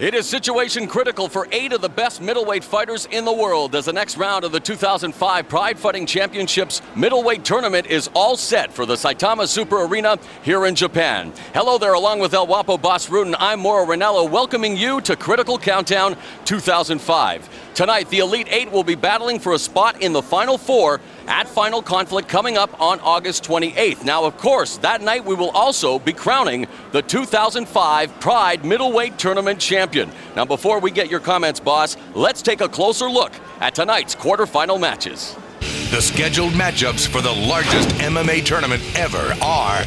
It is situation critical for 8 of the best middleweight fighters in the world as the next round of the 2005 Pride Fighting Championships middleweight tournament is all set for the Saitama Super Arena here in Japan. Hello there, along with El Guapo Boss Rudin, I'm Mauro Ranallo, welcoming you to Critical Countdown 2005. Tonight, the Elite 8 will be battling for a spot in the Final Four at Final Conflict coming up on August 28th. Now, of course, that night we will also be crowning the 2005 Pride Middleweight Tournament champion. Now, before we get your comments, boss, let's take a closer look at tonight's quarterfinal matches. The scheduled matchups for the largest MMA tournament ever are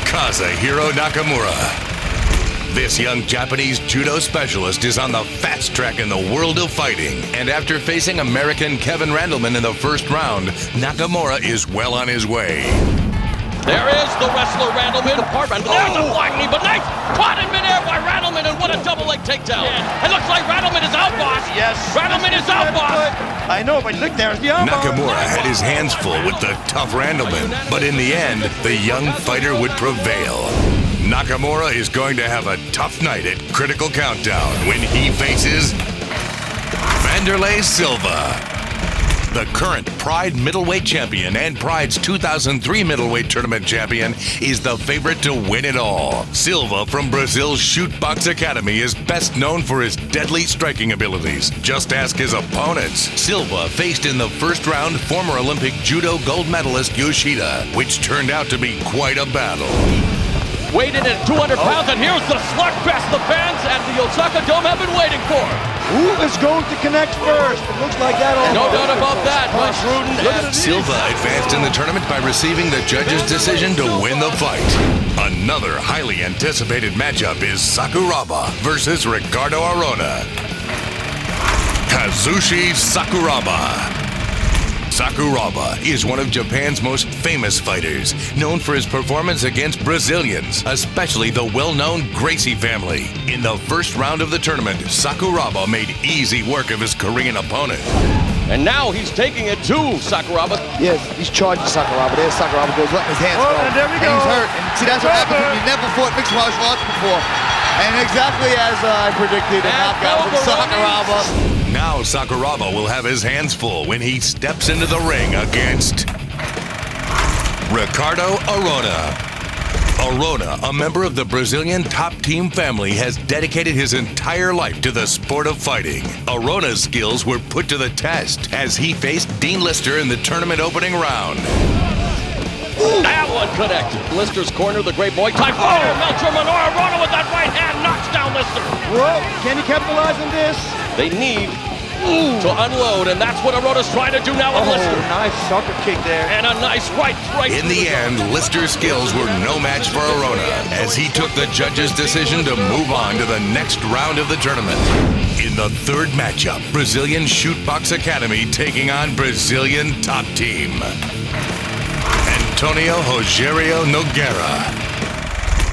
Kazuhiro Nakamura. This young Japanese judo specialist is on the fast track in the world of fighting. And after facing American Kevin Randleman in the first round, Nakamura is well on his way. There is the wrestler Randleman. There's a flying knee, but nice! Caught in midair by Randleman, and what a double leg takedown. Yeah. It looks like Randleman is out, boss. Yes. Randleman is out, boss. I know, but look, there's the arm. Nakamura had his hands full with the tough Randleman, but in the end, the young fighter would prevail. Nakamura is going to have a tough night at Critical Countdown when he faces Vanderlei Silva. The current Pride middleweight champion and Pride's 2003 middleweight tournament champion is the favorite to win it all. Silva from Brazil's Shoot Box Academy is best known for his deadly striking abilities. Just ask his opponents. Silva faced in the first round former Olympic judo gold medalist Yoshida, which turned out to be quite a battle. Weighed in at 200 pounds, and here's the slugfest the fans at the Osaka Dome have been waiting for. Who is going to connect first? It looks like that. No doubt about that, Boss Rudin. Silva advanced in the tournament by receiving the judge's decision to win the fight. Another highly anticipated matchup is Sakuraba versus Ricardo Arona. Kazushi Sakuraba. Sakuraba is one of Japan's most famous fighters, known for his performance against Brazilians, especially the well-known Gracie family. In the first round of the tournament, Sakuraba made easy work of his Korean opponent. And now he's taking it to Sakuraba. Yes, he's charging Sakuraba. There's Sakuraba goes letting his hands go. And there we go. And he's hurt. And see, that's what happens when you've never fought mixed martial arts before. And exactly as I predicted, a knockout from Sakuraba. Now Sakuraba will have his hands full when he steps into the ring against Ricardo Arona. Arona, a member of the Brazilian top team family, has dedicated his entire life to the sport of fighting. Arona's skills were put to the test as he faced Dean Lister in the tournament opening round. That one connected. Lister's corner, the great Muay Thai fighter, Melcher Manor. Arona with that right hand knocks down Lister. Whoa, can he capitalize on this? They need to unload, and that's what Arona's trying to do now with Lister. Nice sucker kick there. And a nice right. In the end, Lister's skills were no match for Arona as he took the judge's decision to move on to the next round of the tournament. In the third matchup, Brazilian Shoot Box Academy taking on Brazilian top team. Antonio Rogerio Nogueira.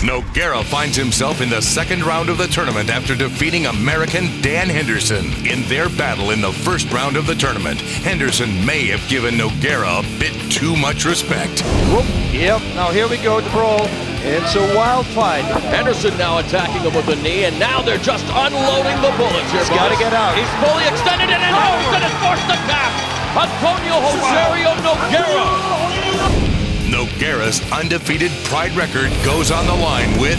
Nogueira finds himself in the second round of the tournament after defeating American Dan Henderson in their battle in the first round of the tournament. Henderson may have given Nogueira a bit too much respect. Whoop. Yep, now here we go, the brawl. It's a wild fight. Henderson now attacking him with a knee, and now they're just unloading the bullets here. He's got to get out. He's fully extended it, and now he's going to force the tap. Antonio Rogerio Nogueira. Nogueira's undefeated Pride record goes on the line with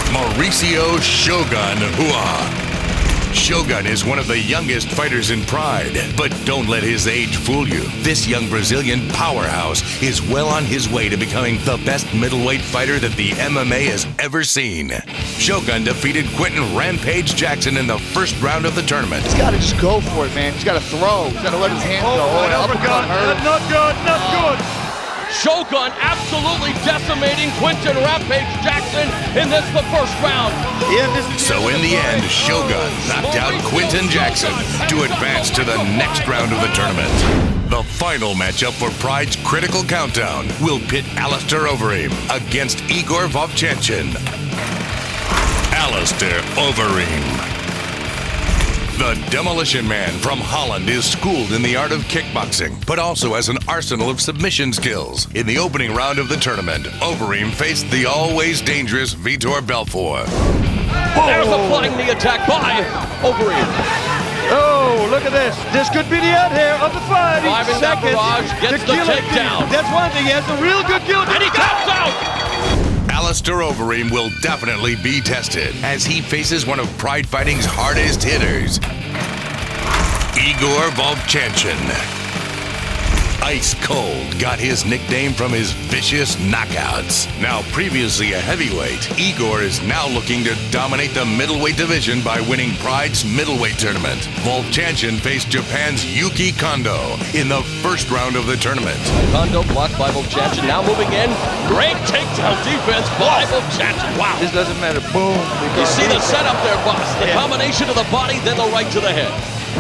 Mauricio Shogun Hua. Shogun is one of the youngest fighters in Pride, but don't let his age fool you. This young Brazilian powerhouse is well on his way to becoming the best middleweight fighter that the MMA has ever seen. Shogun defeated Quentin Rampage Jackson in the first round of the tournament. He's got to just go for it, man. He's got to throw. He's got to let his hands go. Uppercut. Not good, not good. Shogun absolutely decimating Quentin Rampage Jackson in the first round. So in the end, Shogun knocked out Quentin Jackson to advance to the next round of the tournament. The final matchup for Pride's Critical Countdown will pit ALISTAIR OVEREEM against IGOR VOVCHANCHYN. ALISTAIR OVEREEM. The Demolition Man from Holland is schooled in the art of kickboxing, but also has an arsenal of submission skills. In the opening round of the tournament, Overeem faced the always dangerous Vitor Belfort. There's a flying knee attack by OVEREEM. Oh, look at this. This could be the end here of the fight. Driving that barrage, gets the takedown. That's one thing. He has a real good guillotine. And he taps out. Alistair Overeem will definitely be tested as he faces one of Pride Fighting's hardest hitters, IGOR VOVCHANCHYN. Ice Cold got his nickname from his vicious knockouts. Now previously a heavyweight, Igor is now looking to dominate the middleweight division by winning Pride's middleweight tournament. VOVCHANCHYN faced Japan's Yuki Kondo in the first round of the tournament. Kondo blocked by VOVCHANCHYN, now moving in. Great takedown defense by VOVCHANCHYN. Wow. This doesn't matter. Boom. You see the setup there, boss. The combination of the body, then the right to the head.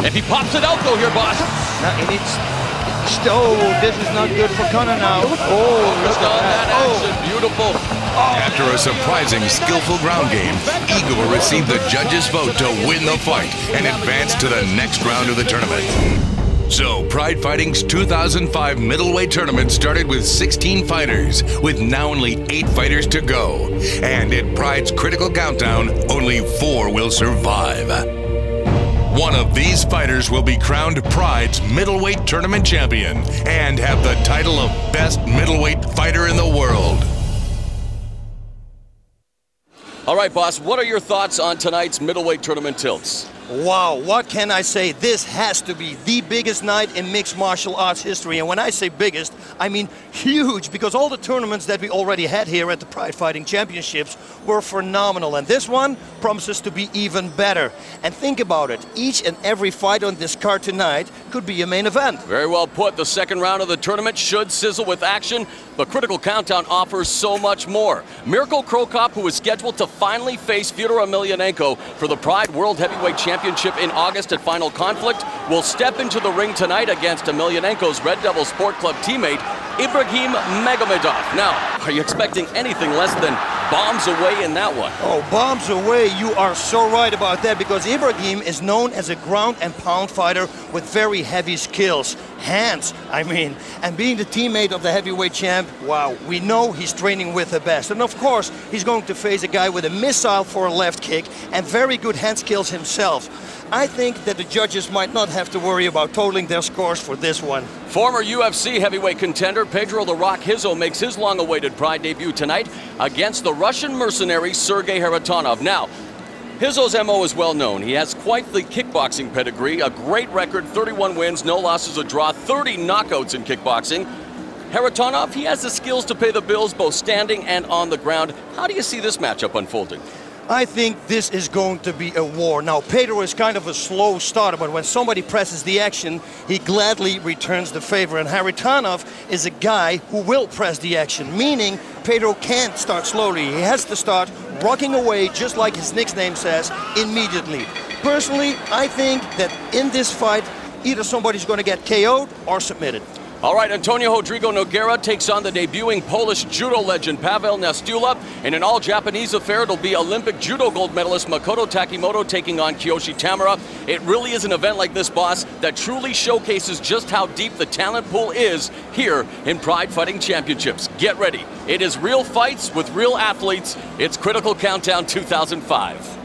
If he pops it out though here, boss. Now he needs... Oh, this is not good for Connor now. Oh, look at that. Action. Beautiful. After a surprising, skillful ground game, Igor received the judges' vote to win the fight and advance to the next round of the tournament. So, Pride Fighting's 2005 middleweight tournament started with 16 fighters, with now only 8 fighters to go. And at Pride's critical countdown, only 4 will survive. One of these fighters will be crowned Pride's middleweight tournament champion and have the title of best middleweight fighter in the world. All right, boss, what are your thoughts on tonight's middleweight tournament tilts? Wow, what can I say? This has to be the biggest night in mixed martial arts history. And when I say biggest, I mean huge, because all the tournaments that we already had here at the Pride Fighting Championships were phenomenal. And this one promises to be even better. And think about it, each and every fight on this card tonight could be a main event. Very well put. The second round of the tournament should sizzle with action. The critical countdown offers so much more. MIRKO Krokop, who is scheduled to finally face Fyodor Emelianenko for the Pride World Heavyweight Championship in August at Final Conflict, will step into the ring tonight against Emelianenko's Red Devil Sport Club teammate, IBRAGIM MAGOMEDOV. Now, are you expecting anything less than bombs away in that one? Oh, bombs away, you are so right about that, because IBRAGIM is known as a ground and pound fighter with very heavy skills. Hands, I mean. And being the teammate of the heavyweight champ, wow, we know he's training with the best. And of course, he's going to face a guy with a missile for a left kick and very good hand skills himself. I think that the judges might not have to worry about totaling their scores for this one. Former UFC heavyweight contender Pedro "The Rock" RIZZO makes his long-awaited Pride debut tonight against the Russian mercenary SERGEI KHARITONOV. Now, RIZZO's MO is well known. He has quite the kickboxing pedigree, a great record, 31 wins, no losses, a draw, 30 knockouts in kickboxing. KHARITONOV, he has the skills to pay the bills both standing and on the ground. How do you see this matchup unfolding? I think this is going to be a war. Now, Pedro is kind of a slow starter, but when somebody presses the action, he gladly returns the favor. And KHARITONOV is a guy who will press the action, meaning Pedro can't start slowly. He has to start rocking away, just like his nickname says, immediately. Personally, I think that in this fight, either somebody's going to get KO'd or submitted. All right, Antonio Rodrigo Nogueira takes on the debuting Polish judo legend Paweł Nastula. In an all-Japanese affair, it'll be Olympic judo gold medalist Makoto Takimoto taking on Kiyoshi Tamura. It really is an event like this, boss, that truly showcases just how deep the talent pool is here in Pride Fighting Championships. Get ready. It is real fights with real athletes. It's Critical Countdown 2005.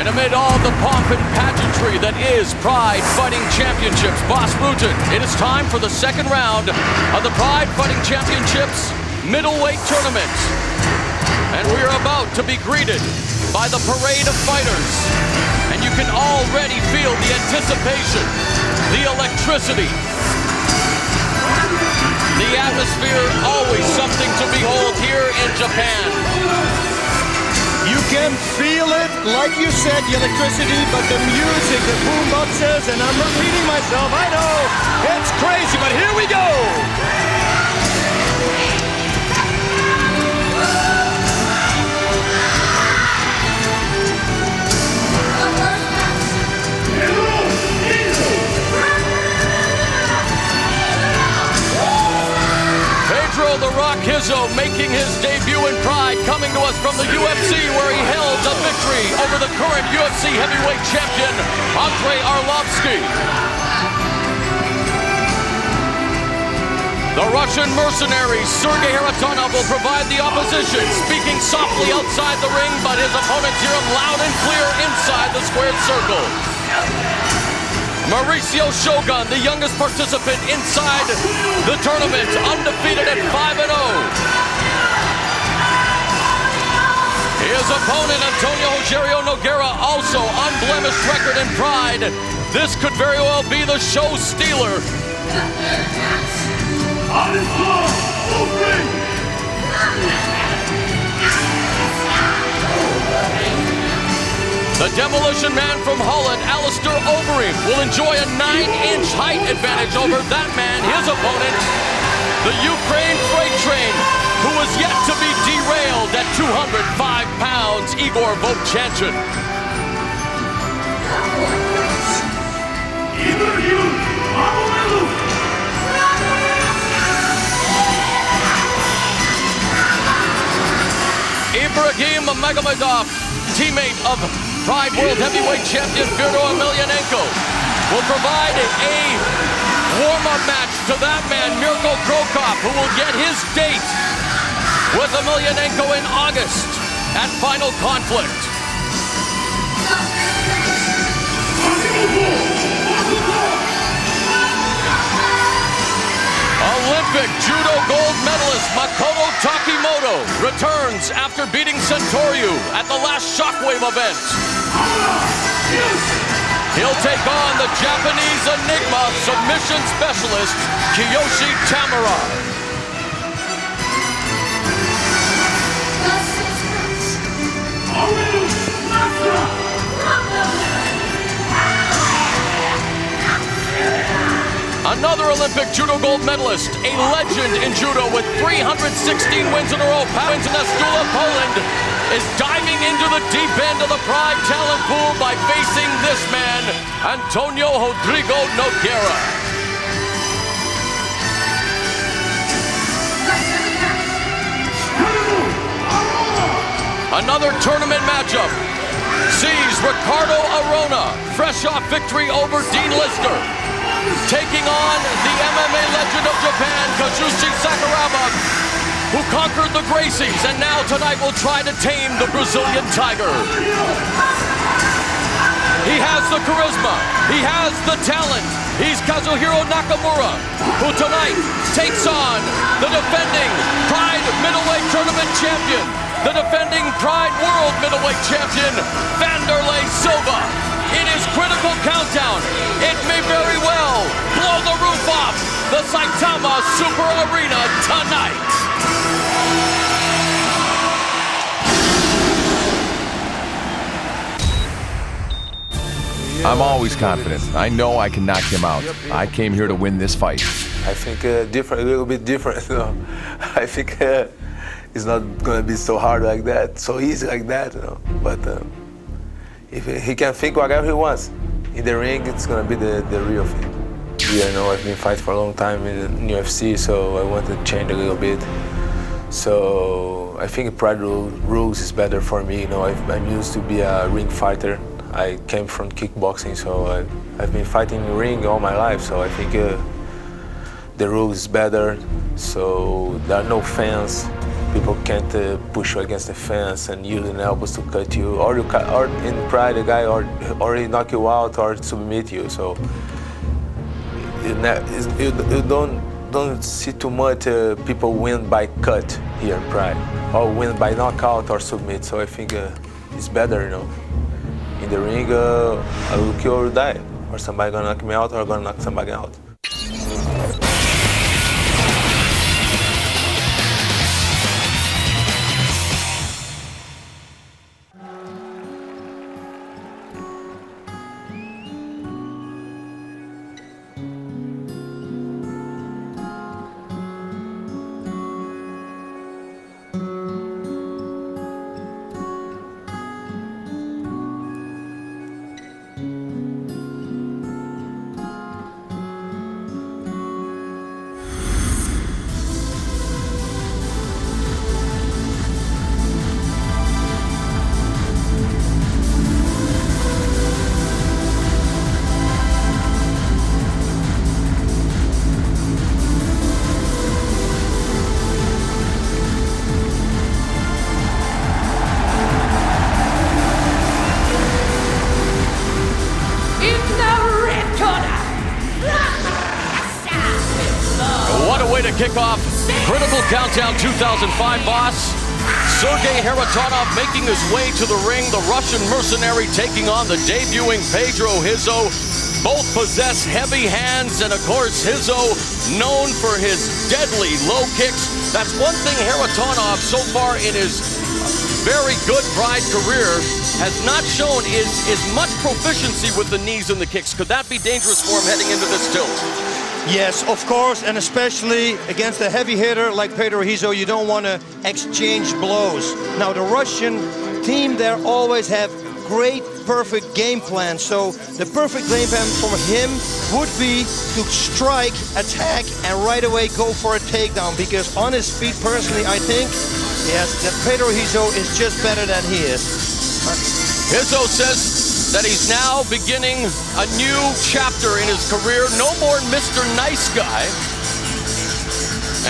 And amid all the pomp and pageantry that is Pride Fighting Championships, Boss Rutan, it is time for the second round of the Pride Fighting Championships middleweight tournament. And we are about to be greeted by the parade of fighters. And you can already feel the anticipation, the electricity, the atmosphere, always something to behold here in Japan. You can feel it, like you said, the electricity, but the music, the boomboxes, and I'm repeating myself, I know, it's crazy, but here we go! Pedro "The Rock" RIZZO making his debut in Pride, coming to us from the UFC where he held a victory over the current UFC heavyweight champion, Andrei Arlovsky. The Russian mercenary Sergei KHARITONOV will provide the opposition, speaking softly outside the ring, but his opponents hear him loud and clear inside the squared circle. Mauricio Shogun, the youngest participant inside the tournament, undefeated at 5-0. His opponent, Antonio Nogueira, also unblemished record in pride. This could very well be the show stealer. The Demolition Man from Holland, OVEREEM, will enjoy a 9-inch height advantage over that man, his opponent, the Ukraine freight train, who was yet to be derailed at 205 pounds, IGOR VOVCHANCHYN. IBRAGIM MAGOMEDOV, teammate of Pride World Heavyweight Champion PEDRO will provide a warm-up match to that man, MIRKO, who will get his date with Emelianenko in August at Final Conflict. Olympic judo gold medalist Makoto Takimoto returns after beating Sentoryu at the last Shockwave event. He'll take on the Japanese Enigma submission specialist Kiyoshi Tamura. Another Olympic judo gold medalist, a legend in judo with 316 wins in a row, wins in Stula, Poland, is diving into the deep end of the Pride talent pool by facing this man, Antonio Nogueira. Another tournament matchup sees Ricardo Arona, fresh off victory over Dean Lister, taking on the MMA legend of Japan, Kazushi Sakuraba, who conquered the Gracies and now tonight will try to tame the Brazilian Tiger. He has the charisma, he has the talent. He's Kazuhiro Nakamura, who tonight takes on the defending Pride Middleweight Tournament champion, the defending Pride World Middleweight champion, Vanderlei Silva. It is critical countdown. It may very well blow the roof off the Saitama Super Arena tonight. I'm always confident. I know I can knock him out. I came here to win this fight. I think a little bit different. You know? I think it's not going to be so hard like that, so easy like that. You know? But if he can think whatever he wants in the ring, it's going to be the real thing. Yeah, I know I've been fighting for a long time in UFC, so I want to change a little bit. So I think Pride rules is better for me. You know, I'm used to be a ring fighter. I came from kickboxing, so I've been fighting in the ring all my life. So I think the rules is better. So there are no fans. People can't push you against the fence and use an elbows to cut you, or in Pride the guy or knock you out or submit you. So you don't see too much people win by cut here in Pride, or win by knockout or submit. So I think it's better, you know. In the ring, I will kill or die, or somebody gonna knock me out, or gonna knock somebody out. kick off Critical Countdown 2005, boss. Sergei Kharitonov making his way to the ring. The Russian mercenary taking on the debuting Pedro RIZZO. Both possess heavy hands, and of course, RIZZO known for his deadly low kicks. That's one thing Kharitonov so far in his very good Pride career has not shown is much proficiency with the knees and the kicks. Could that be dangerous for him heading into this tilt? Yes, of course, and especially against a heavy hitter like Pedro RIZZO, you don't want to exchange blows. Now, the Russian team there always have great, perfect game plan. So the perfect game plan for him would be to strike, attack, and right away go for a takedown. Because on his feet, personally, I think, yes, that Pedro RIZZO is just better than he is. RIZZO says that he's now beginning a new chapter in his career. No more Mr. Nice Guy.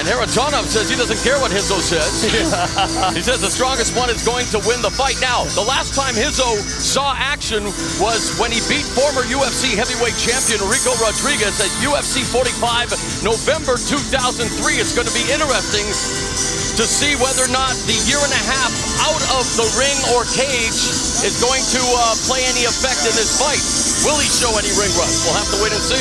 And Kharitonov says he doesn't care what RIZZO says. He says the strongest one is going to win the fight. Now, the last time RIZZO saw action was when he beat former UFC heavyweight champion Rico Rodriguez at UFC 45, November 2003. It's going to be interesting to see whether or not the year and a half out of the ring or cage is going to play any effect in this fight. Will he show any ring rust? We'll have to wait and see.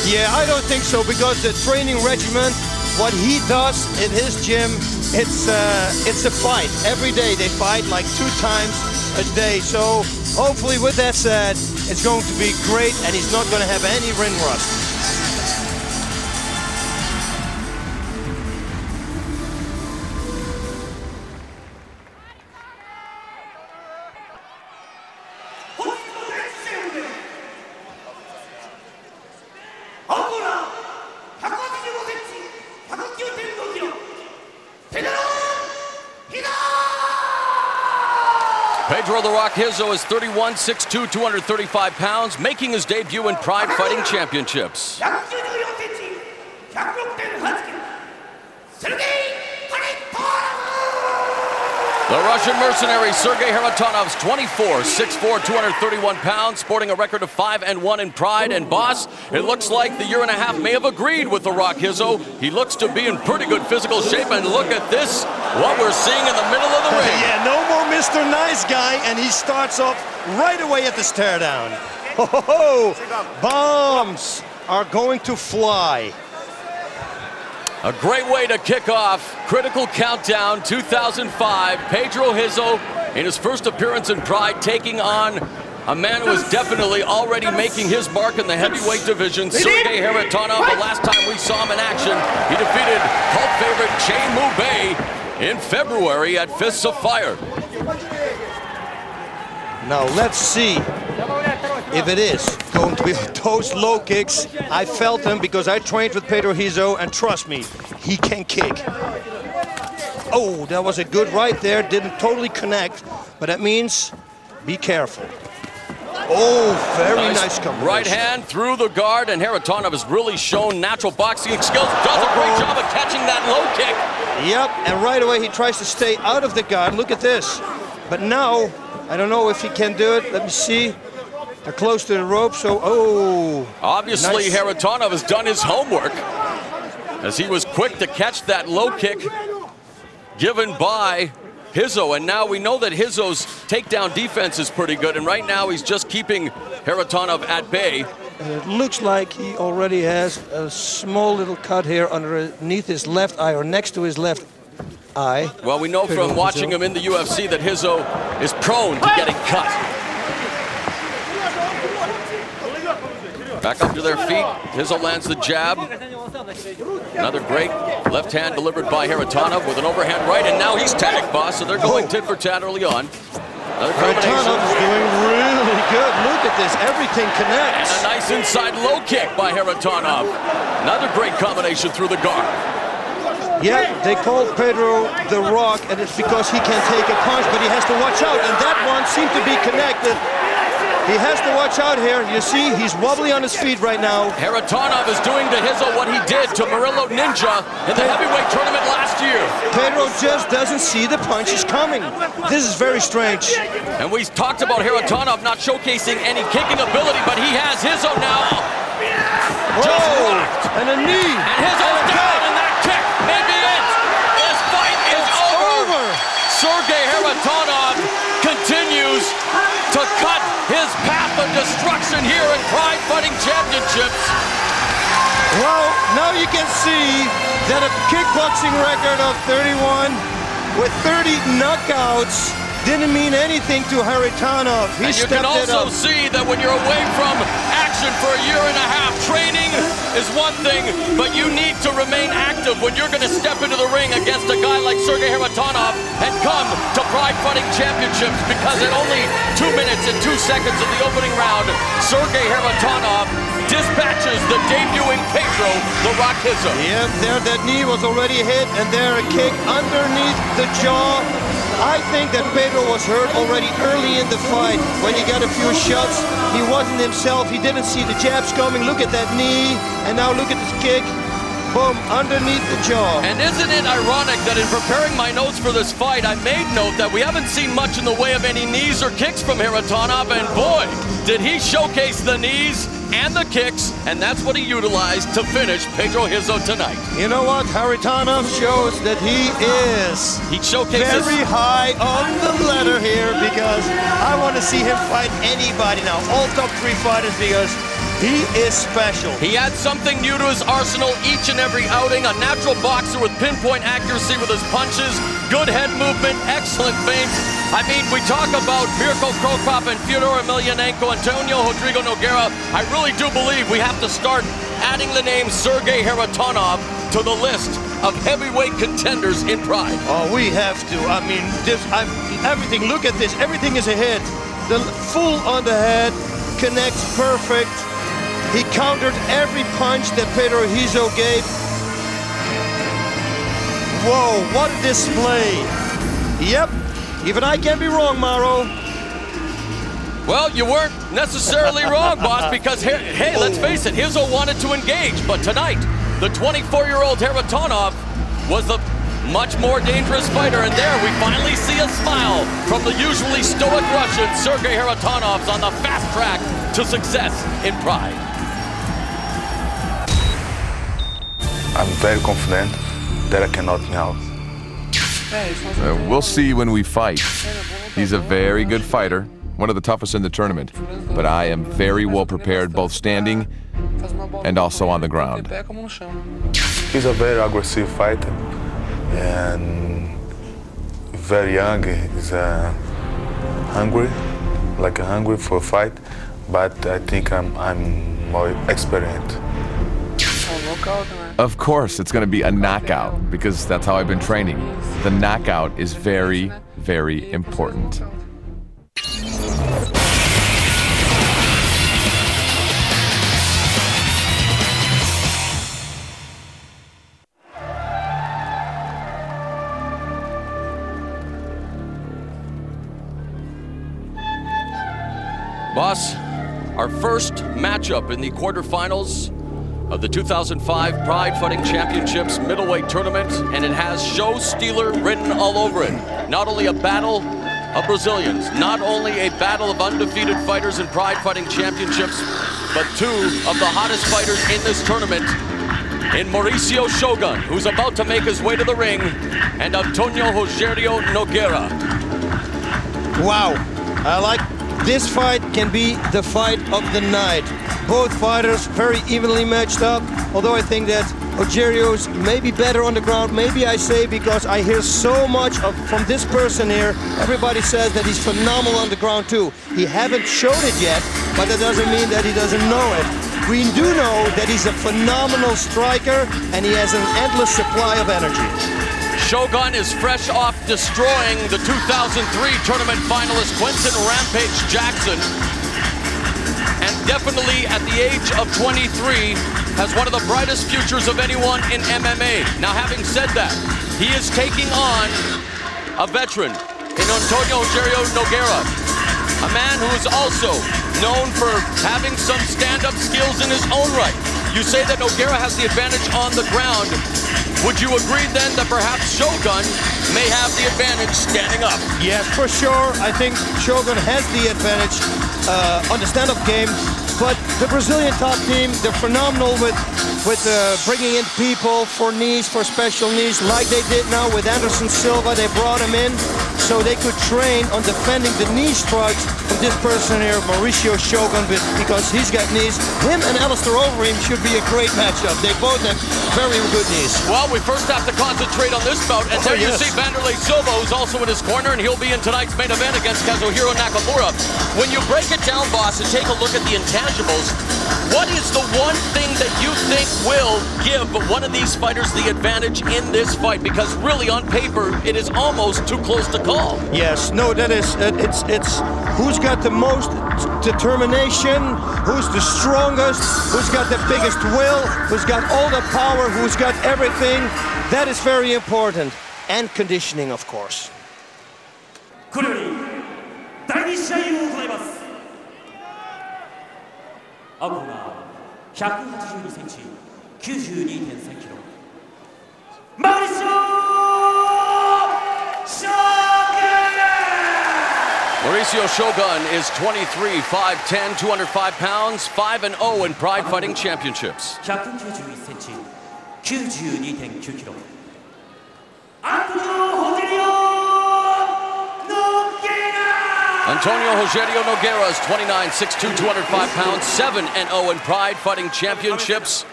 Yeah, I don't think so, because the training regimen, what he does in his gym, it's a fight. Every day they fight like 2 times a day. So hopefully, with that said, it's going to be great, and he's not going to have any ring rust. Pedro "The Rock" RIZZO is 31, 6'2", 235 pounds, making his debut in Pride Fighting Championships. The Russian mercenary Sergei Kharitonov, 24, 6'4", 231 pounds, sporting a record of 5-1 in Pride. And boss, it looks like the year and a half may have agreed with "The Rock" RIZZO. He looks to be in pretty good physical shape, and look at this, what we're seeing in the middle of the ring. Yeah, no more Mr. Nice Guy, and he starts off right away at the stare down. Ho, ho, ho. Bombs are going to fly. A great way to kick off Critical Countdown 2005. Pedro RIZZO, in his first appearance in Pride, taking on a man who is definitely already making his mark in the heavyweight division, Sergei Kharitonov. The last time we saw him in action, he defeated cult favorite Che Mu in February at Fists of Fire. Now let's see if it is going to be those low kicks. I felt them because I trained with Pedro RIZZO, and trust me, he can kick. Oh, that was a good right there. Didn't totally connect, but that means be careful. Oh, very nice combination. Right hand through the guard, and Kharitonov has really shown natural boxing skills. Does a great job of catching that low kick. Yep, and right away he tries to stay out of the guard. Look at this. But now, I don't know if he can do it. Let me see. They're close to the rope, so, oh. Obviously, nice. Kharitonov has done his homework, as he was quick to catch that low kick given by RIZZO. And now we know that RIZZO's takedown defense is pretty good, and right now he's just keeping Kharitonov at bay. And it looks like he already has a small little cut here underneath his left eye, or next to his left eye. Well, we know from watching him in the UFC that RIZZO is prone to getting cut. Back up to their feet. RIZZO lands the jab. Another great left hand delivered by Kharitonov with an overhand right, and now he's tagged, boss, so they're going tit for tat early on. Another Kharitonov is doing really good. Look at this, everything connects. And a nice inside low kick by Kharitonov. Another great combination through the guard. Yeah, they call Pedro "The Rock," and it's because he can take a punch, but he has to watch out, and that one seemed to be connected. He has to watch out here. You see, he's wobbly on his feet right now. Kharitonov is doing to RIZZO what he did to Murillo Ninja in the heavyweight tournament last year. Pedro just doesn't see the punches coming. This is very strange. And we talked about Kharitonov not showcasing any kicking ability, but he has RIZZO now. Just rocked. And a knee. And RIZZO's down, and that kick Sergei Haritonov continues to cut his path of destruction here in Pride Fighting Championships. Well, now you can see that a kickboxing record of 31 with 30 knockouts didn't mean anything to Haritonov. And you can also see that when you're away from action for a year and a half, training is one thing, but you need to remain active when you're going to step into the ring against a guy like Sergei Haritonov and come to Pride Fighting Championships, because at only 2 minutes and 2 seconds of the opening round, Sergei Haritonov dispatches the debuting Pedro the Rock RIZZO. Yep, there that knee was already hit, and there a kick underneath the jaw. I think that Pedro was hurt already early in the fight. When he got a few shots, he wasn't himself. He didn't see the jabs coming. Look at that knee, and now look at this kick. Boom, underneath the jaw. And isn't it ironic that in preparing my notes for this fight, I made note that we haven't seen much in the way of any knees or kicks from Haritonov, and boy, did he showcase the knees and the kicks, and that's what he utilized to finish Pedro RIZZO tonight. You know what? Haritonov shows that he showcases very high on the ladder here, because I want to see him fight anybody now, all top 3 fighters, because he is special. He adds something new to his arsenal each and every outing. A natural boxer with pinpoint accuracy with his punches, good head movement, excellent feints. I mean, we talk about MIRKO and Fyodor Emelianenko, Antonio Rodrigo Nogueira. I really do believe we have to start adding the name Sergei Haritonov to the list of heavyweight contenders in Pride. Oh, we have to. I mean, everything, look at this. Everything is a hit. The full on the head, connects perfect. He countered every punch that Pedro RIZZO gave. Whoa, what a display. Yep, even I can be wrong, Mauro. Well, you weren't necessarily wrong, boss, because, hey, let's face it, RIZZO wanted to engage, but tonight, the 24-year-old Haritonov was the much more dangerous fighter, and there we finally see a smile from the usually stoic Russian. Sergei Haritonov's on the fast track to success in Pride. I'm very confident that I can knock him out. We'll see when we fight. He's a very good fighter, one of the toughest in the tournament, but I am very well prepared both standing and also on the ground. He's a very aggressive fighter and very young. He's hungry for a fight, but I think I'm more experienced. Of course, it's going to be a knockout, because that's how I've been training. The knockout is very, very important. Boss, our first matchup in the quarterfinals of the 2005 Pride Fighting Championships middleweight tournament, and it has show stealer written all over it. Not only a battle of Brazilians, not only a battle of undefeated fighters in Pride Fighting Championships, but 2 of the hottest fighters in this tournament, in Mauricio Shogun, who's about to make his way to the ring, and Antonio Rogerio Nogueira. Wow, I like this fight. Can be the fight of the night. Both fighters very evenly matched up, although I think that Rogerio's maybe better on the ground. Maybe I say, because I hear so much from this person here. Everybody says that he's phenomenal on the ground too. He haven't showed it yet, but that doesn't mean that he doesn't know it. We do know that he's a phenomenal striker, and he has an endless supply of energy. Shogun is fresh off destroying the 2003 tournament finalist Quinton Rampage Jackson, and definitely at the age of 23 has one of the brightest futures of anyone in MMA. Now, having said that, he is taking on a veteran in Antonio Rogerio Nogueira, a man who is also known for having some stand-up skills in his own right. You say that Nogueira has the advantage on the ground. Would you agree then that perhaps Shogun may have the advantage standing up? Yes, for sure. I think Shogun has the advantage on the stand-up game, but the Brazilian top team, they're phenomenal with bringing in people for knees, for special knees, like they did now with Anderson Silva. They brought him in. so they could train on defending the knee strikes from this person here, Mauricio Shogun, because he's got knees. Him and Alistair OVEREEM should be a great matchup. They both have very good knees. Well, we first have to concentrate on this bout, and there you see Vanderlei Silva, who's also in his corner, and he'll be in tonight's main event against Kazuhiro Nakamura. When you break it down, boss, and take a look at the intangibles, what is the one thing that you think will give one of these fighters the advantage in this fight? Because really, on paper, it is almost too close to call. Yes, no, that is, it's who's got the most determination, who's the strongest, who's got the biggest will, who's got all the power, who's got everything. That is very important. And conditioning, of course. これより第2試合を行います。青コーナー182センチ、92.3キロ。マウリシオ Mauricio Shogun is 23, 5'10", 205 pounds, 5-0 in Pride Fighting Championships. 191センチ、92.9キロ。Antonio Rogerio Nogueira is 29, 6'2", 205 pounds, 7-0 in Pride Fighting Championships.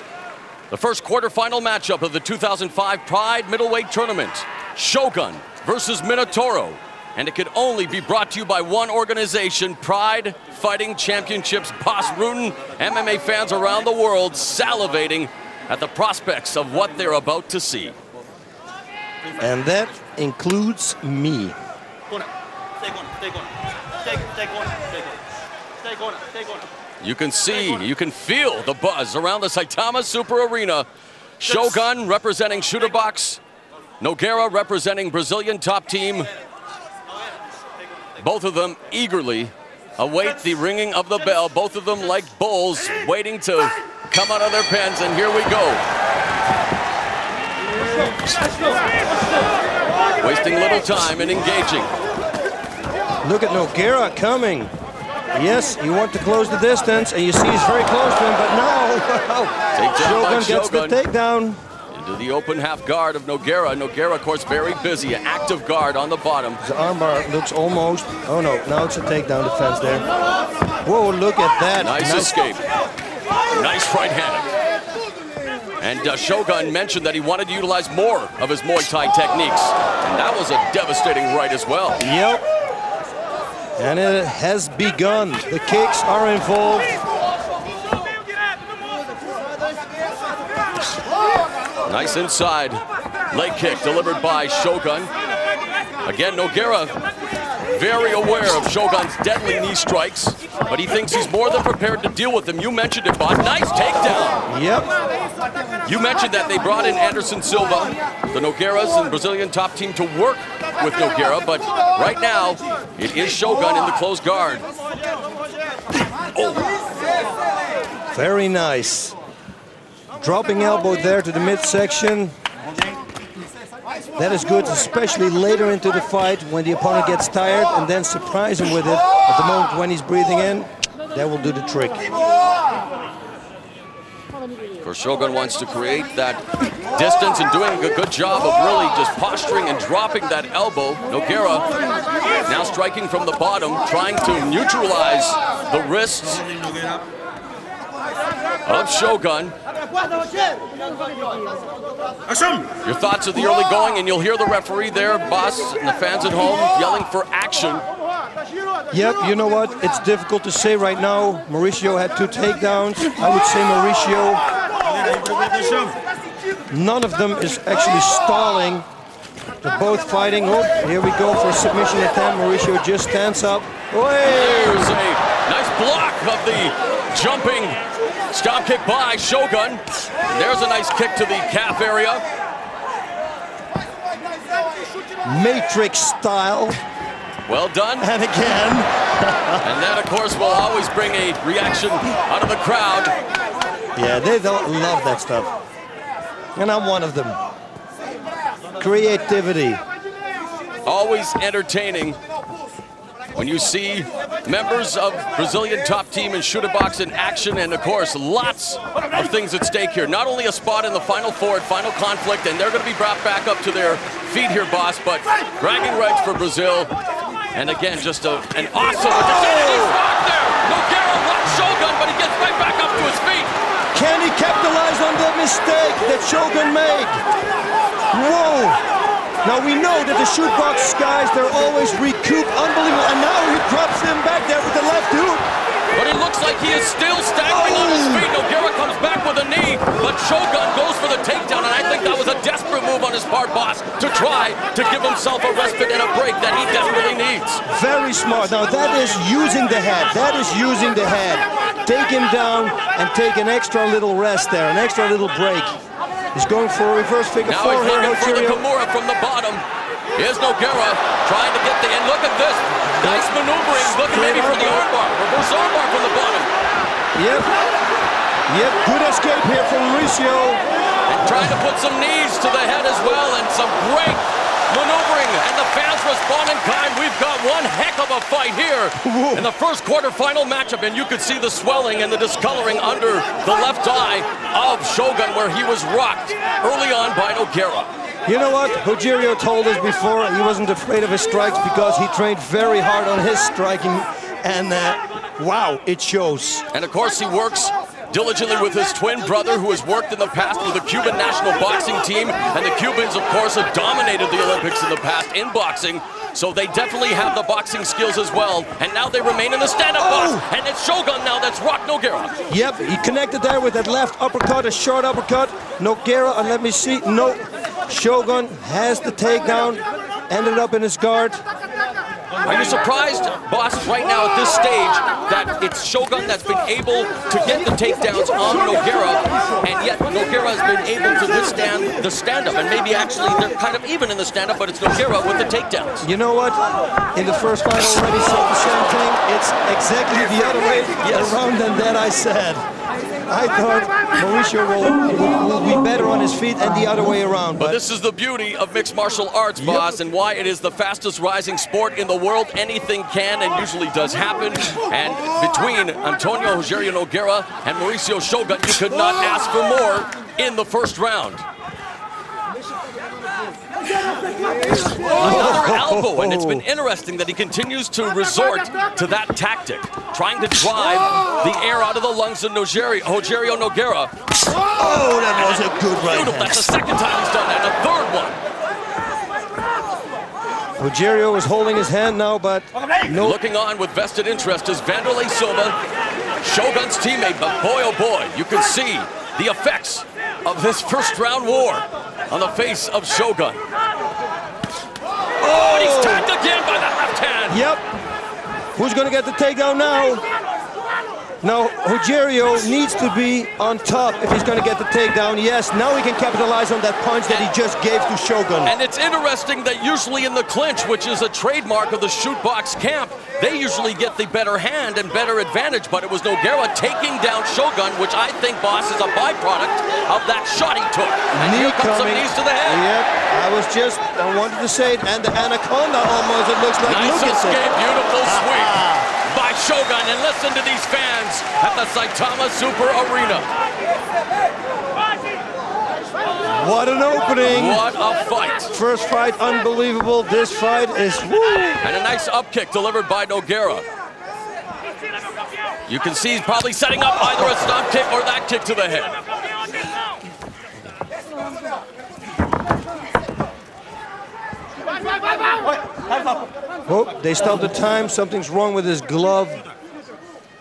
The first quarterfinal matchup of the 2005 Pride Middleweight Tournament, Shogun versus Minotauro. And it could only be brought to you by one organization, Pride Fighting Championships. Boss Rutten, MMA fans around the world salivating at the prospects of what they're about to see. And that includes me. You can see, you can feel the buzz around the Saitama Super Arena. Shogun representing Shooter Box, Nogueira representing Brazilian Top Team. Both of them eagerly await the ringing of the bell. Both of them like bulls waiting to come out of their pens, and here we go. Wasting little time and engaging. Look at Nogueira coming. Yes, you want to close the distance, and you see he's very close to him, but no. Shogun gets the takedown. Into the open half guard of Nogueira. Nogueira, of course, very busy. An active guard on the bottom. The armbar looks almost... Oh, no. Now it's a takedown defense there. Whoa, look at that. Nice escape. Nice right-handed. And Shogun mentioned that he wanted to utilize more of his Muay Thai techniques. And that was a devastating right as well. Yep. And it has begun. The kicks are involved. Nice inside leg kick delivered by Shogun. Again, Nogueira very aware of Shogun's deadly knee strikes, but he thinks he's more than prepared to deal with them. You mentioned it, Bob. Nice takedown. Yep. You mentioned that they brought in Anderson Silva, the Nogueiras and Brazilian Top Team, to work with Nogueira, but right now it is Shogun in the closed guard. Oh. Very nice. Dropping elbow there to the midsection. That is good, especially later into the fight when the opponent gets tired, and then surprise him with it at the moment when he's breathing in. That will do the trick. Of course, Shogun wants to create that distance and doing a good job of really just posturing and dropping that elbow. Nogueira now striking from the bottom, trying to neutralize the wrists of Shogun. Your thoughts of the early going, and you'll hear the referee there, boss, and the fans at home yelling for action. Yep, you know what? It's difficult to say right now. Mauricio had 2 takedowns. I would say Mauricio. None of them is actually stalling. They're both fighting. Oh, here we go for a submission attempt. Mauricio just stands up. There's a nice block of the jumping stomp kick by Shogun. There's a nice kick to the calf area. Matrix style. Well done. And again. And that, of course, will always bring a reaction out of the crowd. Yeah, they don't love that stuff. And I'm one of them. Creativity. Always entertaining. when you see members of Brazilian top team in shooter box in action, and of course, lots of things at stake here. Not only a spot in the Final Four, final conflict, and they're going to be brought back up to their feet here, boss, but bragging rights for Brazil. And again, just an awesome... He's rocked there! Nogueira rocked Shogun, but he gets right back up to his feet. Can he capitalize on the mistake that Shogun made? Whoa! Now we know that the shoot box guys, they're always recoup, unbelievable, and now he drops him back there with the left hook. But it looks like he is still staggering on his feet. Nogueira comes back with a knee, but Shogun goes for the takedown, and I think that was a desperate move on his part, boss, to try to give himself a respite and a break that he desperately needs. Very smart. Now that is using the head. That is using the head. Take him down and take an extra little rest there, an extra little break. He's going for a reverse figure four here. Now he's looking for the Kimura from the bottom. Here's Nogueira trying to get the, and look at this. Nice maneuvering, looking maybe for the armbar. Reverse armbar from the bottom. Yep, good escape here from Mauricio. And trying to put some knees to the head as well, and some great maneuvering, and the fans respond in kind. We've got one heck of a fight here in the first quarterfinal matchup, and you could see the swelling and the discoloring under the left eye of Shogun, where he was rocked early on by Nogueira. You know what? Rogerio told us before he wasn't afraid of his strikes because he trained very hard on his striking, and wow, it shows. And of course he works diligently with his twin brother, who has worked in the past with the Cuban national boxing team, and the Cubans, of course, have dominated the Olympics in the past in boxing, so they definitely have the boxing skills as well, and now they remain in the stand-up box, and it's Shogun now that's rocked Nogueira. Yep, he connected there with that left uppercut, a short uppercut. Nogueira, and let me see, no, Shogun has the takedown, ended up in his guard. Are you surprised, boss, right now at this stage, that it's Shogun that's been able to get the takedowns on Nogueira, and yet Nogueira has been able to withstand the stand-up, and maybe actually they're kind of even in the stand-up, but it's Nogueira with the takedowns. You know what? In the first fight already said the same thing. It's exactly the other way around than that I said. I thought Mauricio will be better on his feet and the other way around. But this is the beauty of mixed martial arts, boss, and why it is the fastest rising sport in the world. Anything can and usually does happen. And between Antonio Rogerio Nogueira and Mauricio Shogun, you could not ask for more in the first round. Another elbow, and it's been interesting that he continues to resort to that tactic, trying to drive the air out of the lungs of Rogerio Nogueira. Oh, that was a good right hand. That's the second time he's done that, and a third one. Rogerio is holding his hand now, but no. Looking on with vested interest is Vanderlei Silva, Shogun's teammate, but boy, oh boy, you can see the effects of this first round war on the face of Shogun. Oh, and he's tagged again by the left hand. Yep. Who's going to get the takedown now? Now, Rogerio needs to be on top if he's going to get the takedown. Yes, now he can capitalize on that punch that he just gave to Shogun. And it's interesting that usually in the clinch, which is a trademark of the shoot box camp, they usually get the better hand and better advantage, but it was Nogueira taking down Shogun, which I think, boss, is a byproduct of that shot he took. And here comes some knees to the head. Yep, I wanted to say it, and the anaconda almost, it looks like. Nice escape, beautiful sweep by Shogun, and listen to these fans at the Saitama Super Arena. What an opening. What a fight. First fight, unbelievable. This fight is woo. And a nice up kick delivered by Nogueira. You can see he's probably setting up either a stomp kick or that kick to the head. Oh, they stopped the time. Something's wrong with his glove.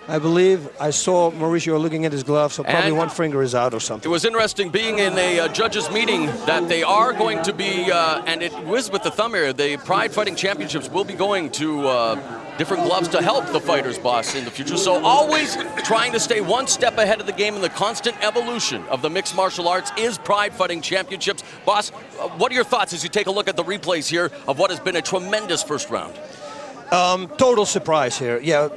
I believe I saw Mauricio looking at his glove, so probably one finger is out or something. It was interesting being in a judges meeting that they are going to be, and it was with the thumb area, the Pride Fighting Championships will be going to different gloves to help the fighters, boss, in the future. So always trying to stay one step ahead of the game, and the constant evolution of the mixed martial arts is Pride Fighting Championships. Boss, what are your thoughts as you take a look at the replays here of what has been a tremendous first round? Total surprise here, yeah,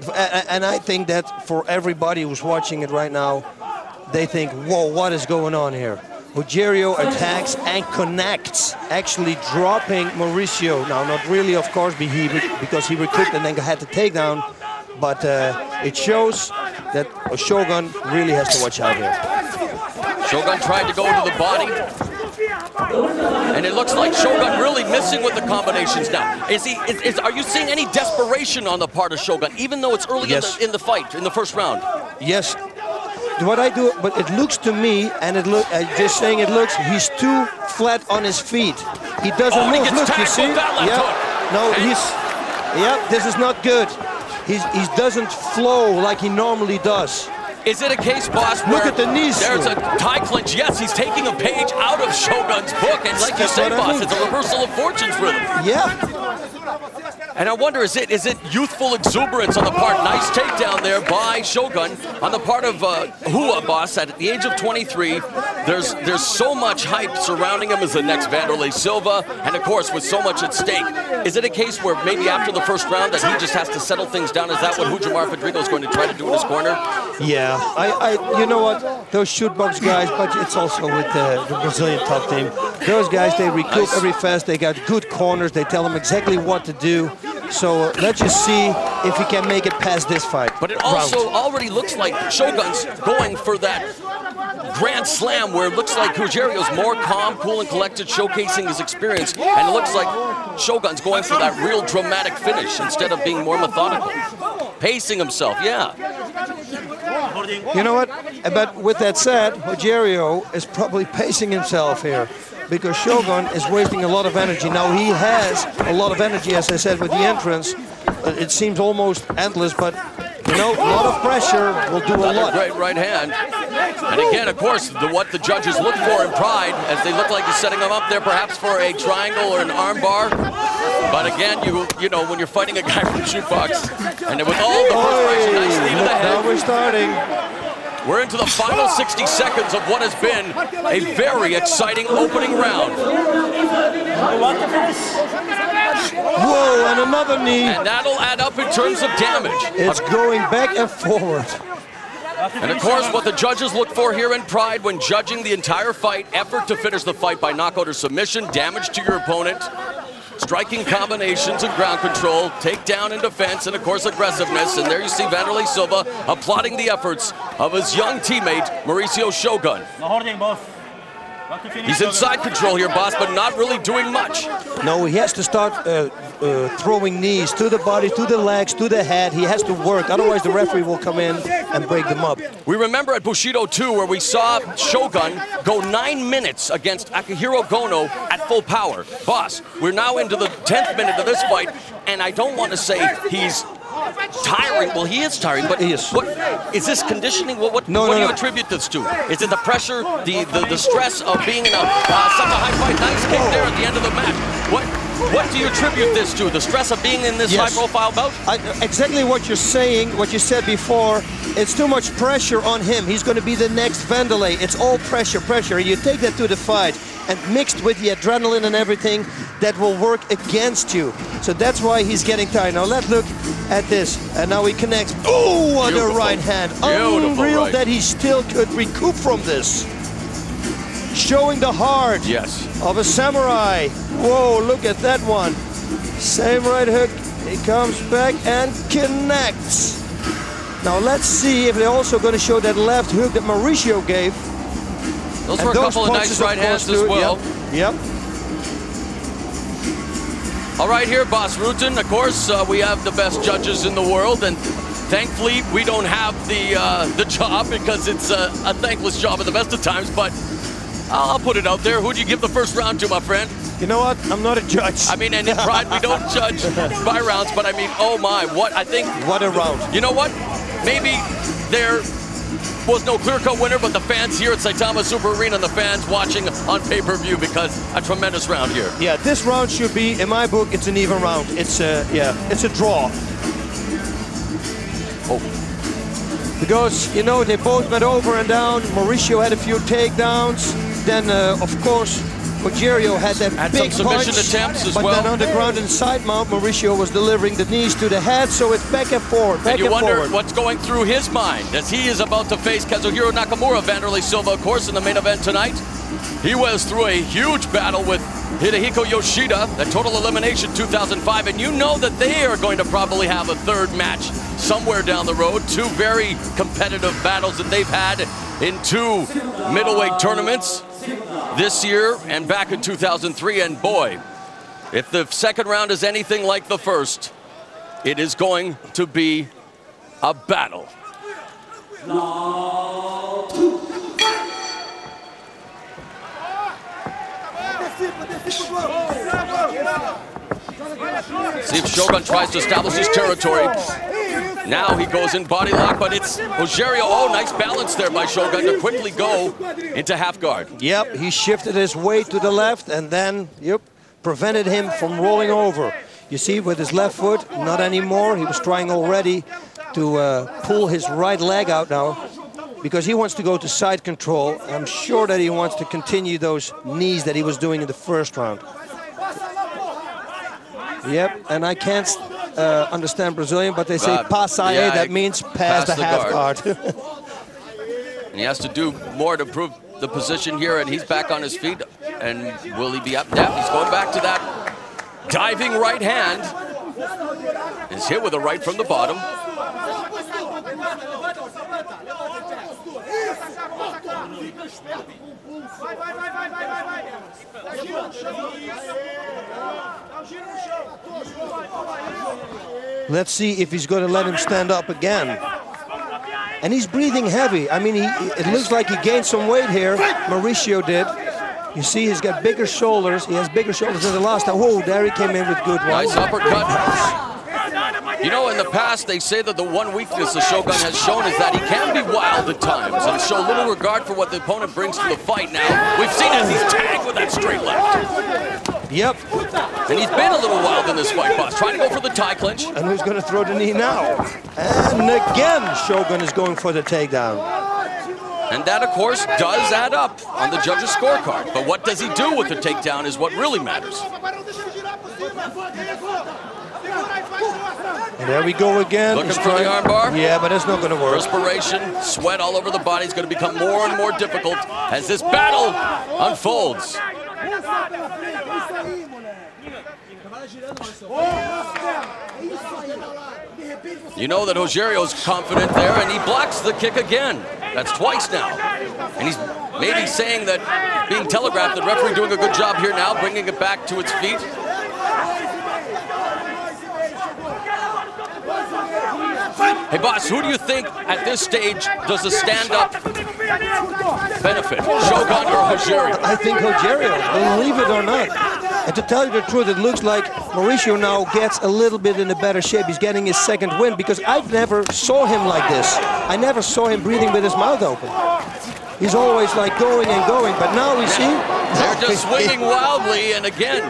and I think that for everybody who's watching it right now, they think, whoa, what is going on here? Rogerio attacks and connects, actually dropping Mauricio. Now, not really, of course, because he recouped and then had the takedown, but it shows that Shogun really has to watch out here. Shogun tried to go to the body, and it looks like Shogun really missing with the combinations now. Are you seeing any desperation on the part of Shogun, even though it's early in the fight, in the first round? Yes. What I do, but it looks to me, and just saying it looks, he's too flat on his feet. He doesn't move. Look, you see? No, this is not good. He doesn't flow like he normally does. Is it a case, boss, look at the knees. There's a tie clinch. Yes, he's taking a page out of Shogun's book, and like you say, boss, it's a reversal of fortunes for him. Yeah. And I wonder, is it youthful exuberance on the part? Nice takedown there by Shogun on the part of Hua, boss. At the age of 23, there's so much hype surrounding him as the next Wanderlei Silva, and of course with so much at stake. Is it a case where maybe after the first round that he just has to settle things down? Is that what Rujamar Pedrigo is going to try to do in his corner? Yeah, you know what? Those shootbox guys, but it's also with the Brazilian top team. Those guys, they recoup very fast. They got good corners. They tell them exactly what to do. So let's just see if he can make it past this fight. But it also already looks like Shogun's going for that grand slam where it looks like Rogerio's more calm, cool, and collected, showcasing his experience. And it looks like Shogun's going for that real dramatic finish instead of being more methodical. Pacing himself, yeah. You know what? But with that said, Rogerio is probably pacing himself here, because Shogun is wasting a lot of energy. Now he has a lot of energy, as I said, with the entrance. It seems almost endless, but you know, a lot of pressure will do a lot. Great right hand. And again, of course, what the judges look for in Pride, as they look like he's setting them up there perhaps for a triangle or an arm bar. But again, you know, when you're fighting a guy from shootbox, and with all the preparation, nice knee to the head. Now we're starting. We're into the final 60 seconds of what has been a very exciting opening round. Whoa, and another knee. And that'll add up in terms of damage. It's going back and forward. And of course, what the judges look for here in Pride when judging the entire fight, effort to finish the fight by knockout or submission, damage to your opponent, striking combinations and ground control, takedown and defense, and of course aggressiveness. And there you see Wanderlei Silva applauding the efforts of his young teammate, Mauricio Shogun. He's inside control here, boss, but not really doing much. No, he has to start throwing knees to the body, to the legs, to the head. He has to work, otherwise the referee will come in and break them up. We remember at Bushido 2 where we saw Shogun go 9 minutes against Akihiro Gono at full power. Boss, we're now into the 10th minute of this fight, and I don't want to say he's tiring. Well, he is tiring, but what is this conditioning? What do you attribute this to? Is it the pressure, the stress of being in such a high fight? Nice kick there at the end of the match. What do you attribute this to? The stress of being in this high-profile bout? Exactly what you're saying, what you said before. It's too much pressure on him. He's going to be the next Wanderlei. It's all pressure, pressure. You take that to the fight, and mixed with the adrenaline and everything, that will work against you. So that's why he's getting tired. Now let's look at this. And now he connects. Oh, what a right hand. Unreal that he still could recoup from this. Showing the heart of a samurai. Whoa, look at that one. Same right hook. He comes back and connects. Now let's see if they're also going to show that left hook that Mauricio gave. Those were a couple of nice right hands as well. Yep. All right, here, Boss Rutan. Of course, we have the best judges in the world, and thankfully we don't have the job, because it's a thankless job at the best of times. But I'll put it out there. Who'd you give the first round to, my friend? You know what? I'm not a judge. I mean, and in Pride we don't judge by rounds, but I mean, oh my, what I think. What a round. You know what? Maybe there was no clear-cut winner, but the fans here at Saitama Super Arena and the fans watching on pay-per-view, because a tremendous round here. Yeah, this round should be, in my book, it's an even round. It's it's a draw. Because, you know, they both went over and down. Mauricio had a few takedowns. Then, of course, Rogerio had that big some submission attempts as well. But then on the ground in side mount, Mauricio was delivering the knees to the head, so it's back and forward, and you wonder what's going through his mind as he is about to face Kazuhiro Nakamura, Wanderlei Silva, of course, in the main event tonight. He was through a huge battle with Hidehiko Yoshida at Total Elimination 2005, and you know that they are going to probably have a third match somewhere down the road. Two very competitive battles that they've had in two middleweight tournaments this year and back in 2003, and boy, if the second round is anything like the first, it is going to be a battle. See if Shogun tries to establish his territory. Now he goes in body lock, but it's Rogerio. Oh, nice balance there by Shogun to quickly go into half guard. Yep, he shifted his weight to the left and then, prevented him from rolling over. You see, with his left foot, not anymore. He was trying already to pull his right leg out now because he wants to go to side control. I'm sure that he wants to continue those knees that he was doing in the first round. Yep, and I can't understand Brazilian, but they say passaie, yeah, that means pass the half guard. And he has to do more to prove the position here, and he's back on his feet. And will he be up? Yeah, he's going back to that diving right hand. Is hit with a right from the bottom. Let's see if he's going to let him stand up again. And he's breathing heavy. I mean, it looks like he gained some weight here. Mauricio did. You see, he's got bigger shoulders. He has bigger shoulders than the last time. Whoa, there he came in with good one. Nice uppercut. You know, in the past, they say that the one weakness the Shogun has shown is that he can be wild at times and show little regard for what the opponent brings to the fight. Now, we've seen as he's tagged with that straight left. Yep. And he's been a little wild in this fight, boss. Trying to go for the tie clinch. And who's going to throw the knee now? And again, Shogun is going for the takedown. And that, of course, does add up on the judge's scorecard. But what does he do with the takedown is what really matters. And there we go again. Looking for the armbar? Yeah, but it's not going to work. Perspiration, sweat all over the body is going to become more and more difficult as this battle unfolds. You know that Rogerio's confident there, and he blocks the kick again. That's twice now. And he's maybe saying that, being telegraphed, the referee doing a good job here now, bringing it back to its feet. Hey, boss, who do you think at this stage does a stand-up benefit? Shogun or Rogerio? I think Rogerio, believe it or not. And to tell you the truth, it looks like Mauricio now gets a little bit in a better shape. He's getting his second win because I've never saw him like this. I never saw him breathing with his mouth open. He's always like going and going, but now we see... They're just swinging wildly, and again,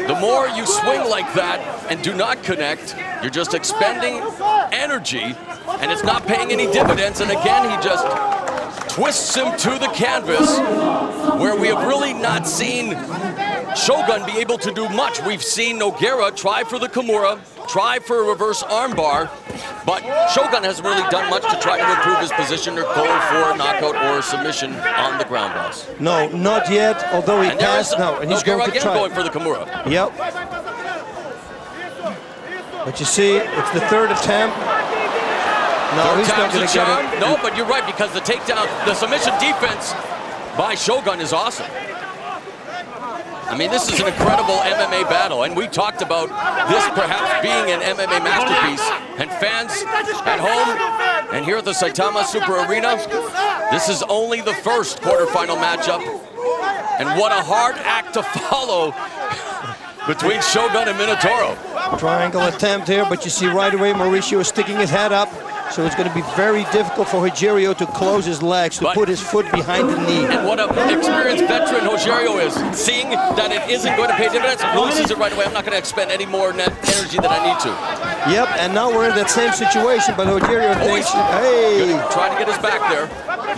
the more you swing like that and do not connect, you're just expending energy, and it's not paying any dividends, and again, he just twists him to the canvas, where we have really not seen Shogun be able to do much. We've seen Nogueira try for the Kimura, try for a reverse armbar, but Shogun hasn't really done much to try to improve his position or go for a knockout or a submission on the ground, boss. No, not yet, although he passed now, and he's going to try. Going for the Kimura. Yep. But you see, it's the third attempt. No, he's not going to get it. No, but you're right, because the takedown, the submission defense by Shogun is awesome. I mean, this is an incredible MMA battle, and we talked about this perhaps being an MMA masterpiece. And fans at home and here at the Saitama Super Arena, this is only the first quarterfinal matchup. And what a hard act to follow between Shogun and Minotauro. Triangle attempt here, but you see right away Mauricio is sticking his head up. So it's going to be very difficult for Rogerio to close his legs, to put his foot behind the knee. And what an experienced veteran Rogerio is, seeing that it isn't going to pay dividends, he sees it right away. I'm not going to expend any more energy than I need to. Yep, and now we're in that same situation, but Rogerio thinks, hey. Trying to get his back there.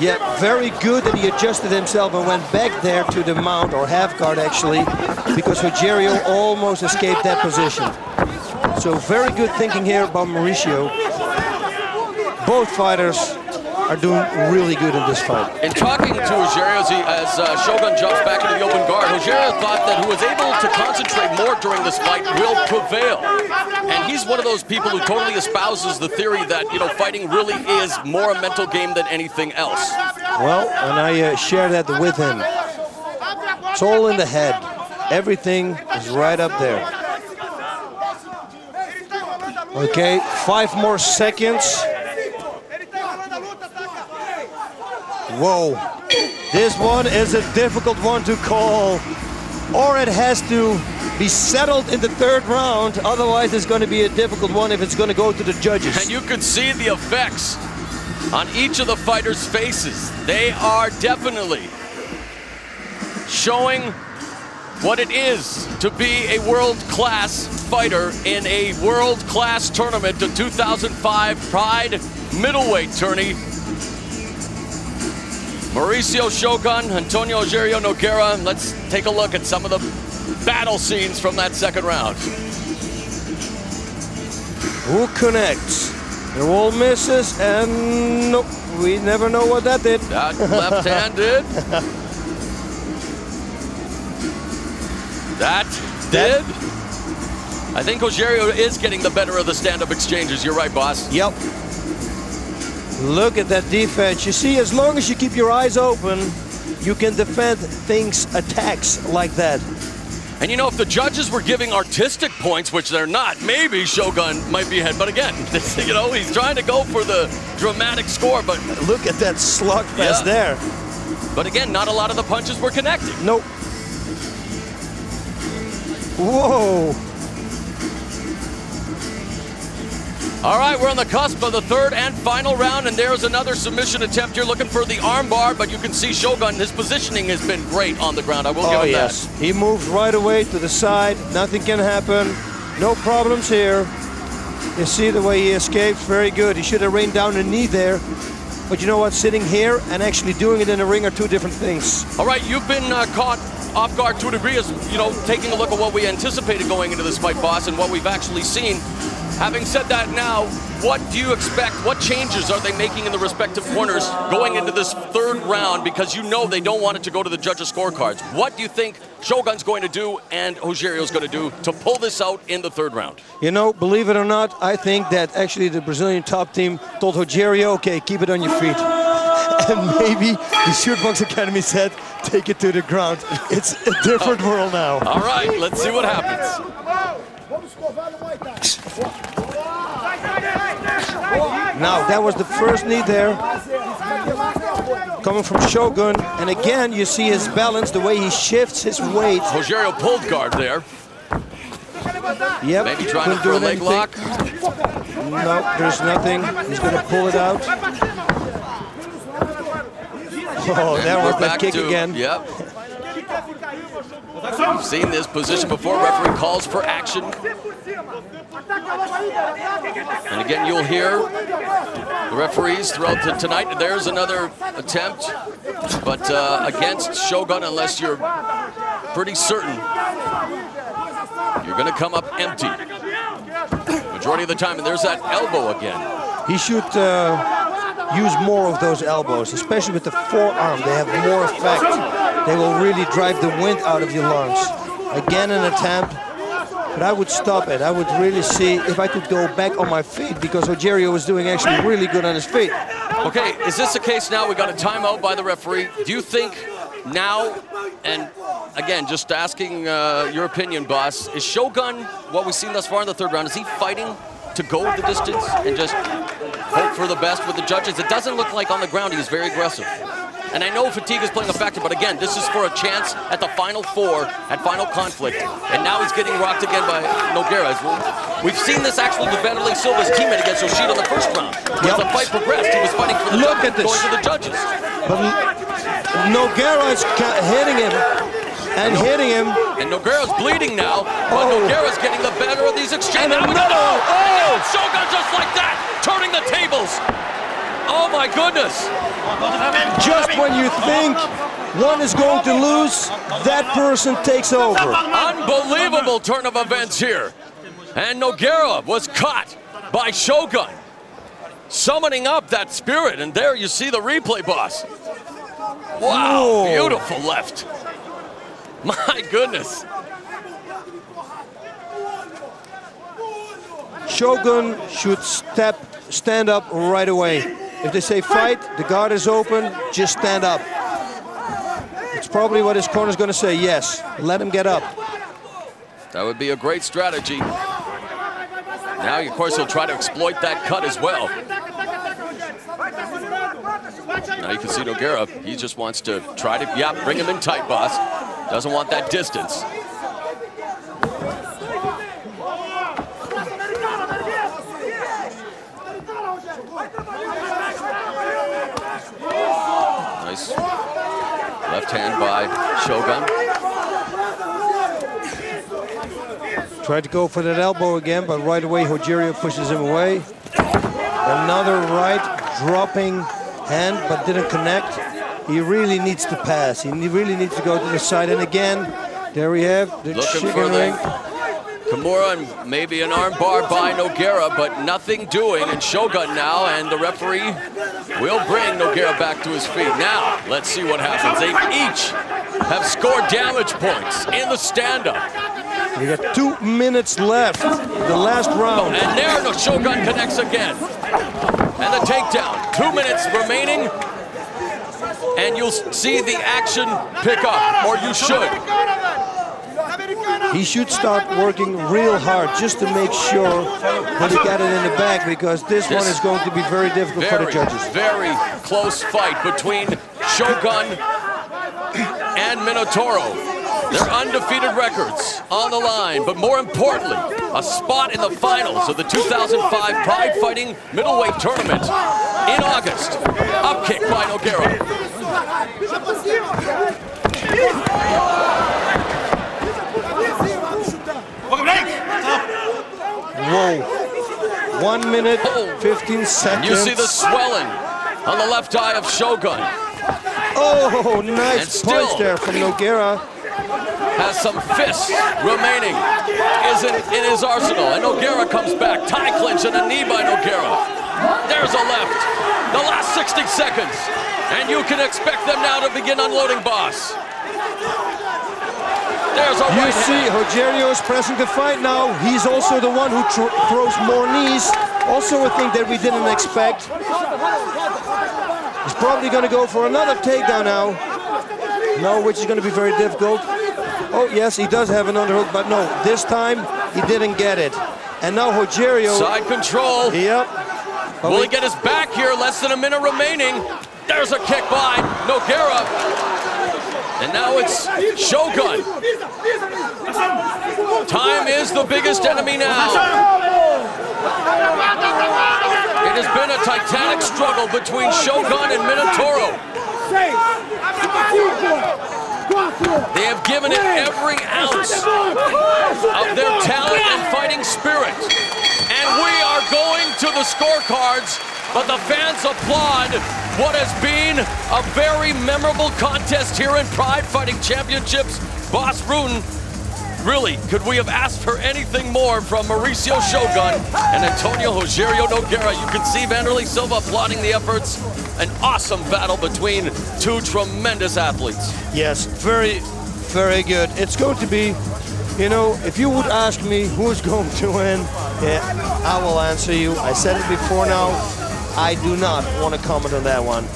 Yeah, very good that he adjusted himself and went back there to the mount, or half guard actually, because Rogerio almost escaped that position. So very good thinking here by Mauricio. Both fighters are doing really good in this fight. In talking to Rogerio as Shogun jumps back into the open guard, Rogerio thought that who was able to concentrate more during this fight will prevail. And he's one of those people who totally espouses the theory that, you know, fighting really is more a mental game than anything else. Well, and I share that with him. It's all in the head. Everything is right up there. Okay, 5 more seconds. Whoa, this one is a difficult one to call, or it has to be settled in the 3rd round. Otherwise, it's going to be a difficult one if it's going to go to the judges. And you could see the effects on each of the fighters' faces. They are definitely showing what it is to be a world-class fighter in a world-class tournament, the 2005 Pride Middleweight Tourney. Mauricio Shogun, Antonio Rogerio Nogueira. Let's take a look at some of the battle scenes from that 2nd round. Who connects? They're all misses, and nope, we never know what that did. That left hand did. That did. I think Rogerio is getting the better of the stand-up exchanges. You're right, boss. Yep. Look at that defense. You see, as long as you keep your eyes open, you can defend things, attacks like that. And you know, if the judges were giving artistic points, which they're not, maybe Shogun might be ahead. But again, you know, he's trying to go for the dramatic score, but look at that slugfest there. But again, not a lot of the punches were connected. Nope. Whoa. All right, we're on the cusp of the 3rd and final round, and there's another submission attempt. You're looking for the armbar, but you can see Shogun, his positioning has been great on the ground. I will give him that. He moved right away to the side. Nothing can happen. No problems here. You see the way he escapes. Very good. He should have rained down a knee there. But you know what? Sitting here and actually doing it in the ring are 2 different things. All right, you've been caught off guard to a degree, as you know, taking a look at what we anticipated going into this fight, boss, and what we've actually seen. Having said that, now, what do you expect? What changes are they making in the respective corners going into this 3rd round? Because you know they don't want it to go to the judges' scorecards. What do you think Shogun's going to do and Rogerio's going to do to pull this out in the 3rd round? You know, believe it or not, I think that actually the Brazilian top team told Rogerio, okay, keep it on your feet. And maybe the Shootbox Academy said, take it to the ground. It's a different world now. All right, let's see what happens. Now, that was the first knee there, coming from Shogun. And again, you see his balance, the way he shifts his weight. Rogerio pulled guard there. Yep. Maybe trying to do a leg lock. No, there's nothing. He's going to pull it out. Oh, there was that kick again. Yep. We've seen this position before. Referee calls for action. And again, you'll hear the referees throughout tonight. There's another attempt, but against Shogun, unless you're pretty certain you're going to come up empty majority of the time. And there's that elbow again. He should use more of those elbows, especially with the forearm. They have more effect. They will really drive the wind out of your lungs. Again, an attempt, but I would stop it. I would really see if I could go back on my feet, because Rogerio was doing actually really good on his feet. Okay, is this the case now? We got a timeout by the referee. Do you think now, and again, just asking your opinion, boss, is Shogun, what we've seen thus far in the 3rd round, is he fighting to go the distance and just hope for the best with the judges? It doesn't look like on the ground he's very aggressive. And I know fatigue is playing a factor, but again, this is for a chance at the Final Four, at Final Conflict. And now he's getting rocked again by Nogueira. We've seen this actually with Vanderlei Silva's teammate against Yoshida in the 1st round. As the fight progressed, he was fighting for the judges, going to the judges. But Nogueira is hitting him and hitting him. And Nogueira's bleeding now, but Nogueira's getting the better of these exchanges. And another! Shogun just like that, turning the tables. Oh my goodness. Just when you think one is going to lose, that person takes over. Unbelievable turn of events here. And Nogueira was caught by Shogun. summoning up that spirit, and there you see the replay, boss. Wow, beautiful left. My goodness. Shogun should stand up right away. If they say fight, the guard is open, just stand up. It's probably what his corner's going to say, yes. Let him get up. That would be a great strategy. Now, of course, he'll try to exploit that cut as well. Now you can see Nogueira, he just wants to try to, bring him in tight, boss. Doesn't want that distance. Nice left hand by Shogun. Tried to go for that elbow again, but right away Rogerio pushes him away. Another right dropping hand, but didn't connect. He really needs to pass. He really needs to go to the side. And again, there we have the looking for the Kimura and maybe an arm bar by Nogueira, but nothing doing. And Shogun now, and the referee will bring Nogueira back to his feet. Now, let's see what happens. They each have scored damage points in the stand-up. We got 2 minutes left, the last round. And there, no, Shogun connects again. And the takedown, 2 minutes remaining. And you'll see the action pick up, or you should. He should start working real hard just to make sure that he got it in the bag, because this one is going to be very difficult for the judges. Very close fight between Shogun and Minotauro. Their undefeated records on the line, but more importantly, a spot in the finals of the 2005 Pride Fighting Middleweight Tournament in August. Up kick by Nogueira. Whoa. 1 minute, 15 seconds. You see the swelling on the left eye of Shogun. Oh, nice punch there from Nogueira. Has some fists remaining, isn't in his arsenal. And Nogueira comes back, tie clinch and a knee by Nogueira. There's a left, the last 60 seconds. And you can expect them now to begin unloading, boss. There's a right hand. You see, Rogerio is pressing the fight now. He's also the one who throws more knees. Also a thing that we didn't expect. He's probably going to go for another takedown now. No, which is going to be very difficult. Oh, yes, he does have an underhook, but no, this time he didn't get it. And now Rogerio. Side control. Yep. Will he get his back here? Less than a minute remaining. There's a kick by Nogueira. And now it's Shogun. Time is the biggest enemy now. It has been a titanic struggle between Shogun and Minotauro. They have given it every ounce of their talent and fighting spirit. And we are going to the scorecards, but the fans applaud what has been a very memorable contest here in Pride Fighting Championships. Boss Rutan, really, could we have asked for anything more from Mauricio Shogun and Antonio Rogerio Nogueira? You can see Vanderlei Silva applauding the efforts. An awesome battle between two tremendous athletes. Yes, very, very good. It's going to be, you know, if you would ask me who's going to win, yeah, I will answer you. I said it before now. I do not want to comment on that one.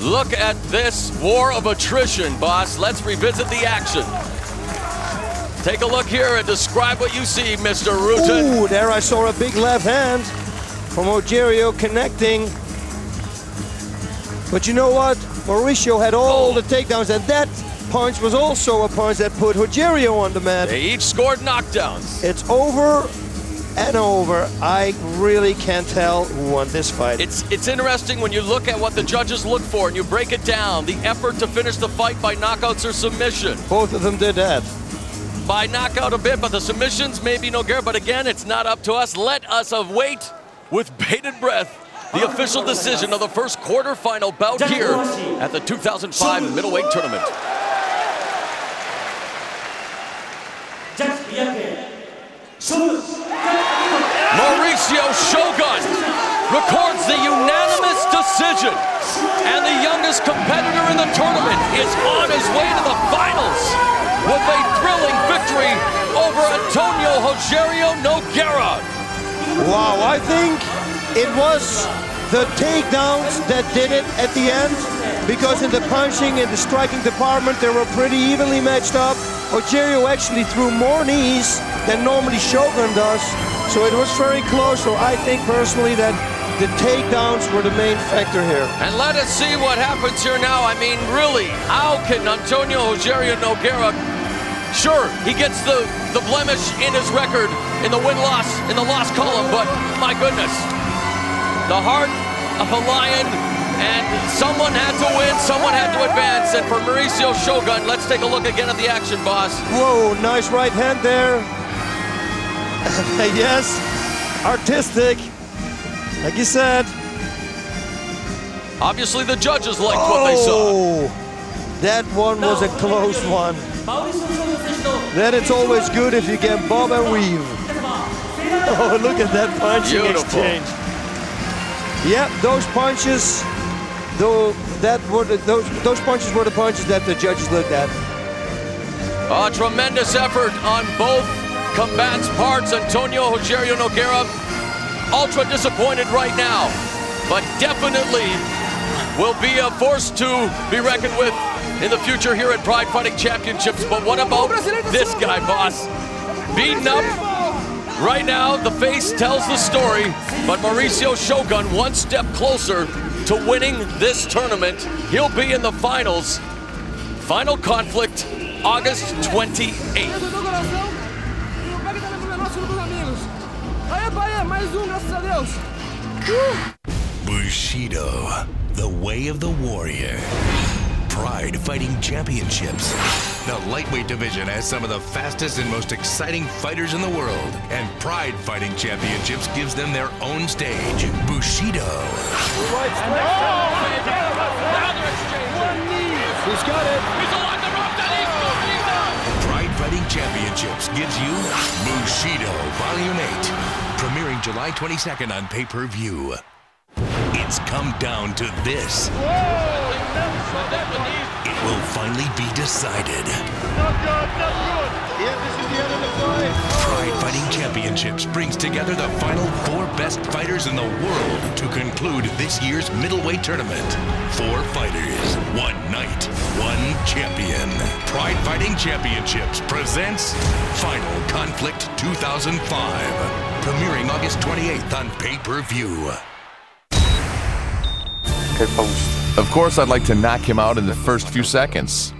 Look at this war of attrition, boss. Let's revisit the action. Take a look here and describe what you see, Mr. Rutan. Ooh, there I saw a big left hand from Rogerio connecting. But you know what? Mauricio had all the takedowns, and that punch was also a punch that put Rogerio on the mat. They each scored knockdowns. It's over and over. I really can't tell who won this fight. It's interesting when you look at what the judges look for and you break it down. The effort to finish the fight by knockouts or submission. Both of them did that. By knockout a bit, but the submissions maybe Nogueira. But again, it's not up to us. Let us await with bated breath the official decision of the first quarterfinal bout here at the 2005 Middleweight Tournament. Mauricio Shogun records the unanimous decision. And the youngest competitor in the tournament is on his way to the finals with a thrilling victory over Antonio Rogerio Nogueira. Wow, I think it was the takedowns that did it at the end, because in the punching and the striking department, they were pretty evenly matched up. Rogerio actually threw more knees than normally Shogun does, so it was very close. So I think personally that the takedowns were the main factor here. And let us see what happens here now. I mean, really, how can Antonio Rogerio Nogueira, sure, he gets the blemish in his record in the win-loss, in the loss column, but my goodness, the heart of a lion, and someone had to win, someone had to advance, and for Mauricio Shogun, let's take a look again at the action, boss. Whoa, nice right hand there. Yes, artistic, like you said. Obviously the judges liked what they saw. That one was a close one. Then it's always good if you can bob and weave. Oh, look at that punching exchange. Yeah, those punches, those punches were the punches that the judges looked at. A tremendous effort on both combatants' parts. Antonio Rogerio Nogueira, ultra disappointed right now, but definitely will be a force to be reckoned with in the future here at Pride Fighting Championships. But what about this guy, boss? Beaten up. Right now, the face tells the story, but Mauricio Shogun one step closer to winning this tournament. He'll be in the finals. Final conflict, August 28th. Bushido, the way of the warrior. Pride Fighting Championships. The lightweight division has some of the fastest and most exciting fighters in the world, and Pride Fighting Championships gives them their own stage. Bushido. He's got it. Pride Fighting Championships gives you Bushido Volume 8, premiering July 22nd on pay-per-view. It's come down to this. It will finally be decided. Pride Fighting Championships brings together the final 4 best fighters in the world to conclude this year's middleweight tournament. 4 fighters, 1 night, 1 champion. Pride Fighting Championships presents Final Conflict 2005, premiering August 28th on pay-per-view. Of course, I'd like to knock him out in the first few seconds.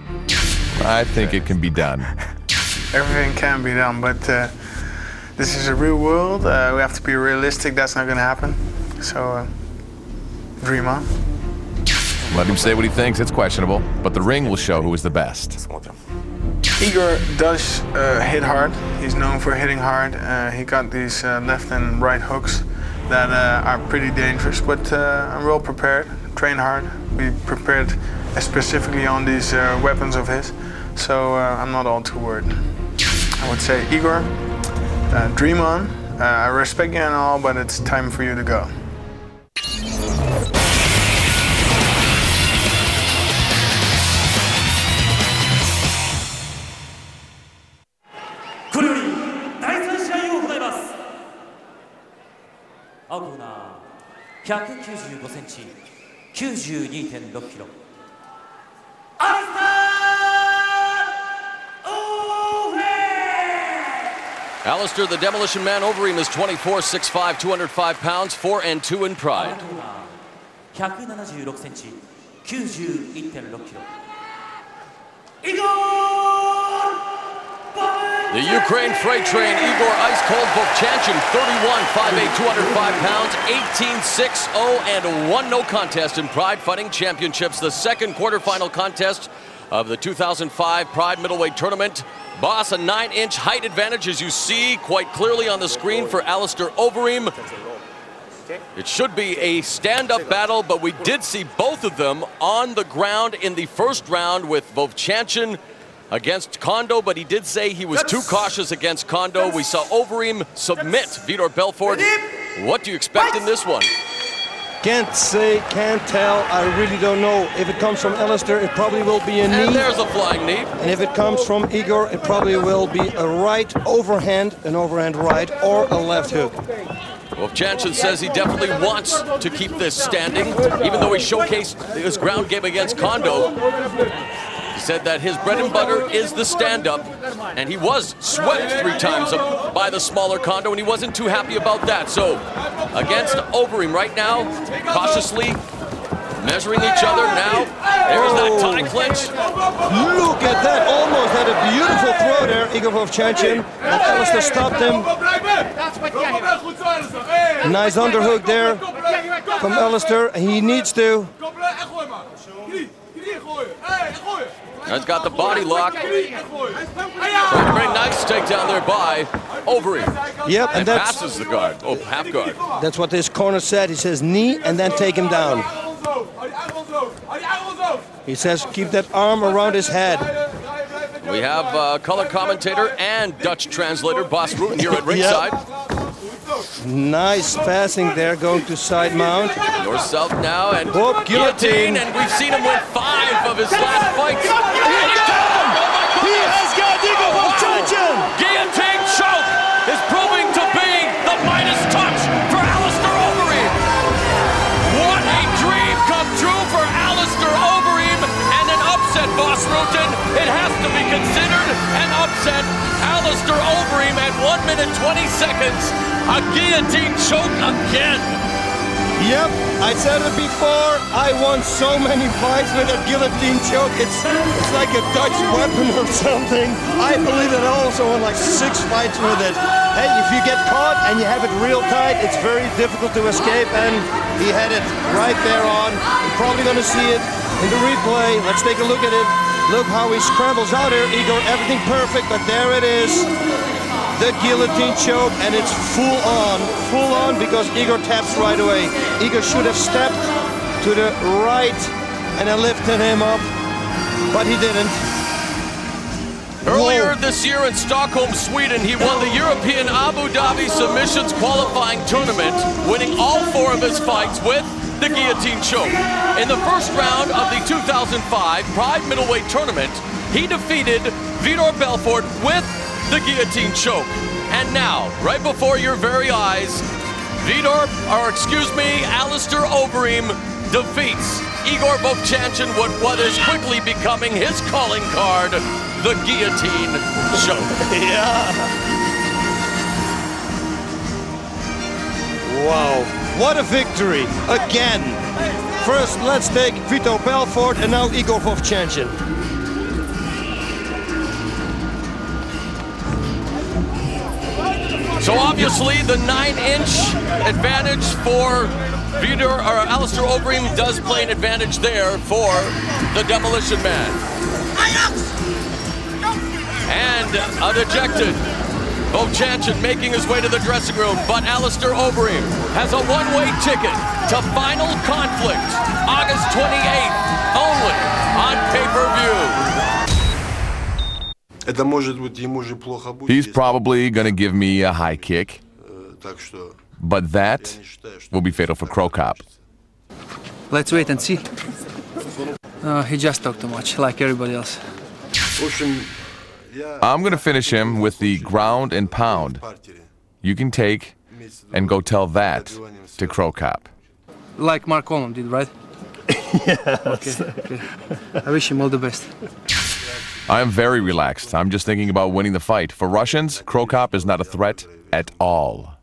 I think it can be done. Everything can be done, but this is a real world. We have to be realistic. That's not going to happen. So, dream on. Let him say what he thinks. It's questionable, but the ring will show who is the best. Igor does hit hard. He's known for hitting hard. He got these left and right hooks that are pretty dangerous, but I'm well prepared. Train hard. We prepared specifically on these weapons of his, so I'm not all too worried. I would say, Igor, dream on. I respect you and all, but it's time for you to go. Alistair, the Demolition Man, OVEREEM is 24, 6'5", 205 pounds, 4-2 in Pride. The Ukraine freight train, Igor Ice Cold VOVCHANCHYN, 31, 5'8", 205 pounds, 18-6-0, and 1 no contest in Pride Fighting Championships, the second quarterfinal contest of the 2005 Pride Middleweight Tournament. Boss, a 9-inch height advantage, as you see quite clearly on the screen for Alistair OVEREEM. It should be a stand-up battle, but we did see both of them on the ground in the first round with VOVCHANCHYN against Kondo, but he did say he was too cautious against Kondo. We saw OVEREEM submit Vitor Belfort. What do you expect in this one? Can't say, can't tell. I really don't know. If it comes from Alistair, it probably will be a knee. And there's a flying knee. And if it comes from Igor, it probably will be a right overhand, an overhand right, or a left hook. VOVCHANCHYN says he definitely wants to keep this standing, even though he showcased his ground game against Kondo. He said that his bread and butter is the stand-up, and he was swept 3 times up by the smaller Kondo, and he wasn't too happy about that. So, against Overeem right now, cautiously measuring each other now. There's that tie clinch. Look at that, almost had a beautiful throw there, Igor VOVCHANCHYN, and Alistair stopped him. Nice underhook there from Alistair. He needs to. He's got the body lock. Very nice takedown there by Overeem. Yep, and that's passes the guard. Oh, half guard. That's what this corner said. He says knee and then take him down. He says keep that arm around his head. We have color commentator and Dutch translator Bas Rutten here at ringside. Nice passing there, going to side mount. North-south now, and guillotine. And we've seen him win 5 of his last fights. He has got Igor VOVCHANCHYN! Guillotine choke is proving to be the Midas touch for Alistair Overeem. What a dream come true for Alistair Overeem, and an upset, Bas Rutten. It has to be considered an upset. Alistair Overeem at 1 minute 20 seconds. A guillotine choke again. Yep, I said it before. I won so many fights with a guillotine choke. It's like a Dutch weapon or something. I believe that I also won like 6 fights with it. Hey, if you get caught and you have it real tight, it's very difficult to escape. And he had it right there on. You're probably going to see it in the replay. Let's take a look at it. Look how he scrambles out here. Igor, everything perfect, but there it is. The guillotine choke, and it's full on because Igor taps right away. Igor should have stepped to the right and then lifted him up, but he didn't. Earlier this year in Stockholm, Sweden, he won the European Abu Dhabi Submissions Qualifying Tournament, winning all 4 of his fights with the guillotine choke. In the first round of the 2005 Pride Middleweight Tournament, he defeated Vitor Belfort with the guillotine choke. And now, right before your very eyes, Alistair Overeem defeats Igor VOVCHANCHYN with what is quickly becoming his calling card, the guillotine choke. Yeah. Wow, what a victory, again. First, let's take Vitor Belfort and now Igor VOVCHANCHYN. So obviously the 9-inch advantage for Alistair Overeem does play an advantage there for the Demolition Man. And a dejected VOVCHANCHYN making his way to the dressing room, but Alistair Overeem has a one-way ticket to Final Conflict, August 28th, only on pay-per-view. He's probably going to give me a high kick, but that will be fatal for Cro Cop. Let's wait and see. He just talked too much, like everybody else. I'm going to finish him with the ground and pound. You can take and go tell that to Cro Cop. Like Mark Coleman did, right? Yes. Okay. I wish him all the best. I am very relaxed. I'm just thinking about winning the fight. For Russians, Cro Cop is not a threat at all.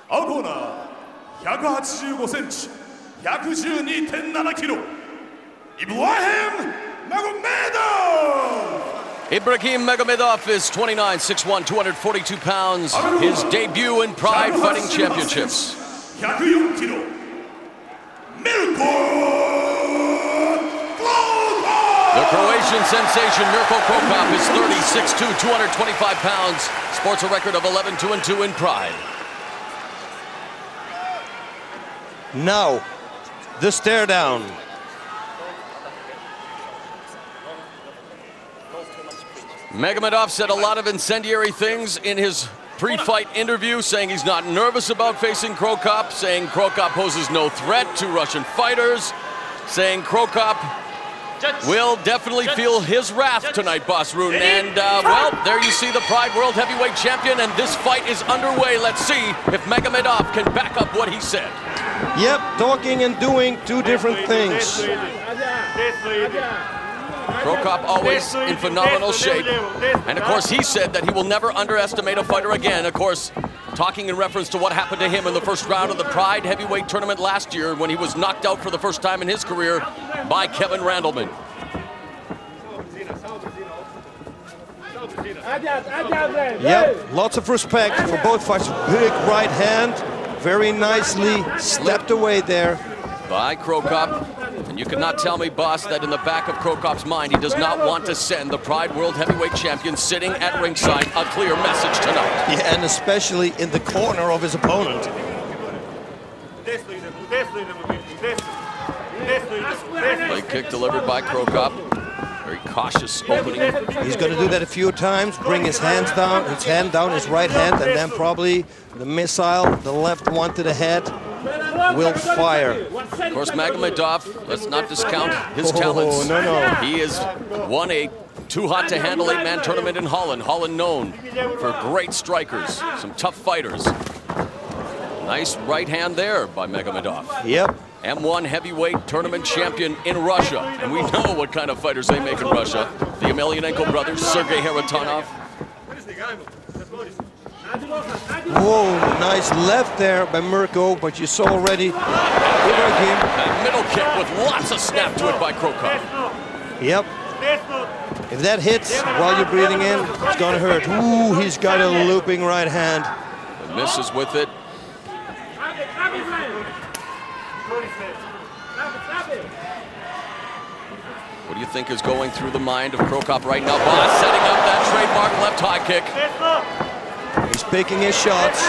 Agona, 185cm, 112.7 kg. Ibrahim Magomedov! Ibragim Magomedov is 29, 6'1", 242 pounds. His debut in Pride Fighting Championships. 104 kg. MIRKO! The Croatian sensation MIRKO is 36'2", 225 pounds. Sports a record of 11-2-2 in Pride. Now, the stare down. Magomedov said a lot of incendiary things in his pre-fight interview, saying he's not nervous about facing Cro Cop, saying Cro Cop poses no threat to Russian fighters, saying Cro Cop will definitely feel his wrath tonight, Boss Rudin. And, well, there you see the Pride World Heavyweight Champion, and this fight is underway. Let's see if Magomedov can back up what he said. Yep, talking and doing two different things. Cro Cop always in phenomenal shape. And, of course, he said that he will never underestimate a fighter again. Of course, talking in reference to what happened to him in the first round of the Pride Heavyweight Tournament last year when he was knocked out for the first time in his career by Kevin Randleman. Yep, lots of respect for both fighters. Big right hand, very nicely stepped away there. By Cro Cop. And you cannot tell me, boss, that in the back of Cro Cop's mind, he does not want to send the Pride World Heavyweight Champion sitting at ringside a clear message tonight. Yeah, and especially in the corner of his opponent. Leg kick delivered by Cro Cop. Very cautious opening. He's going to do that a few times, bring his hands down, his hand down, his right hand, and then probably the missile, the left one to the head, will fire. Of course, Magomedov, let's not discount his talents. No. He has won a too hot to handle 8-man tournament in Holland. Holland known for great strikers, some tough fighters. Nice right hand there by Magomedov. Yep. M1 heavyweight tournament champion in Russia. And we know what kind of fighters they make in Russia. The Emelianenko brothers, Sergei KHARITONOV. Whoa, nice left there by MIRKO, but you saw already IBRAGIM. A middle kick with lots of snap to it by Cro Cop. Yep. If that hits while you're breathing in, it's gonna hurt. Ooh, he's got a looping right hand. And misses with it. What do you think is going through the mind of Cro Cop right now? Boss setting up that trademark left high kick. He's picking his shots.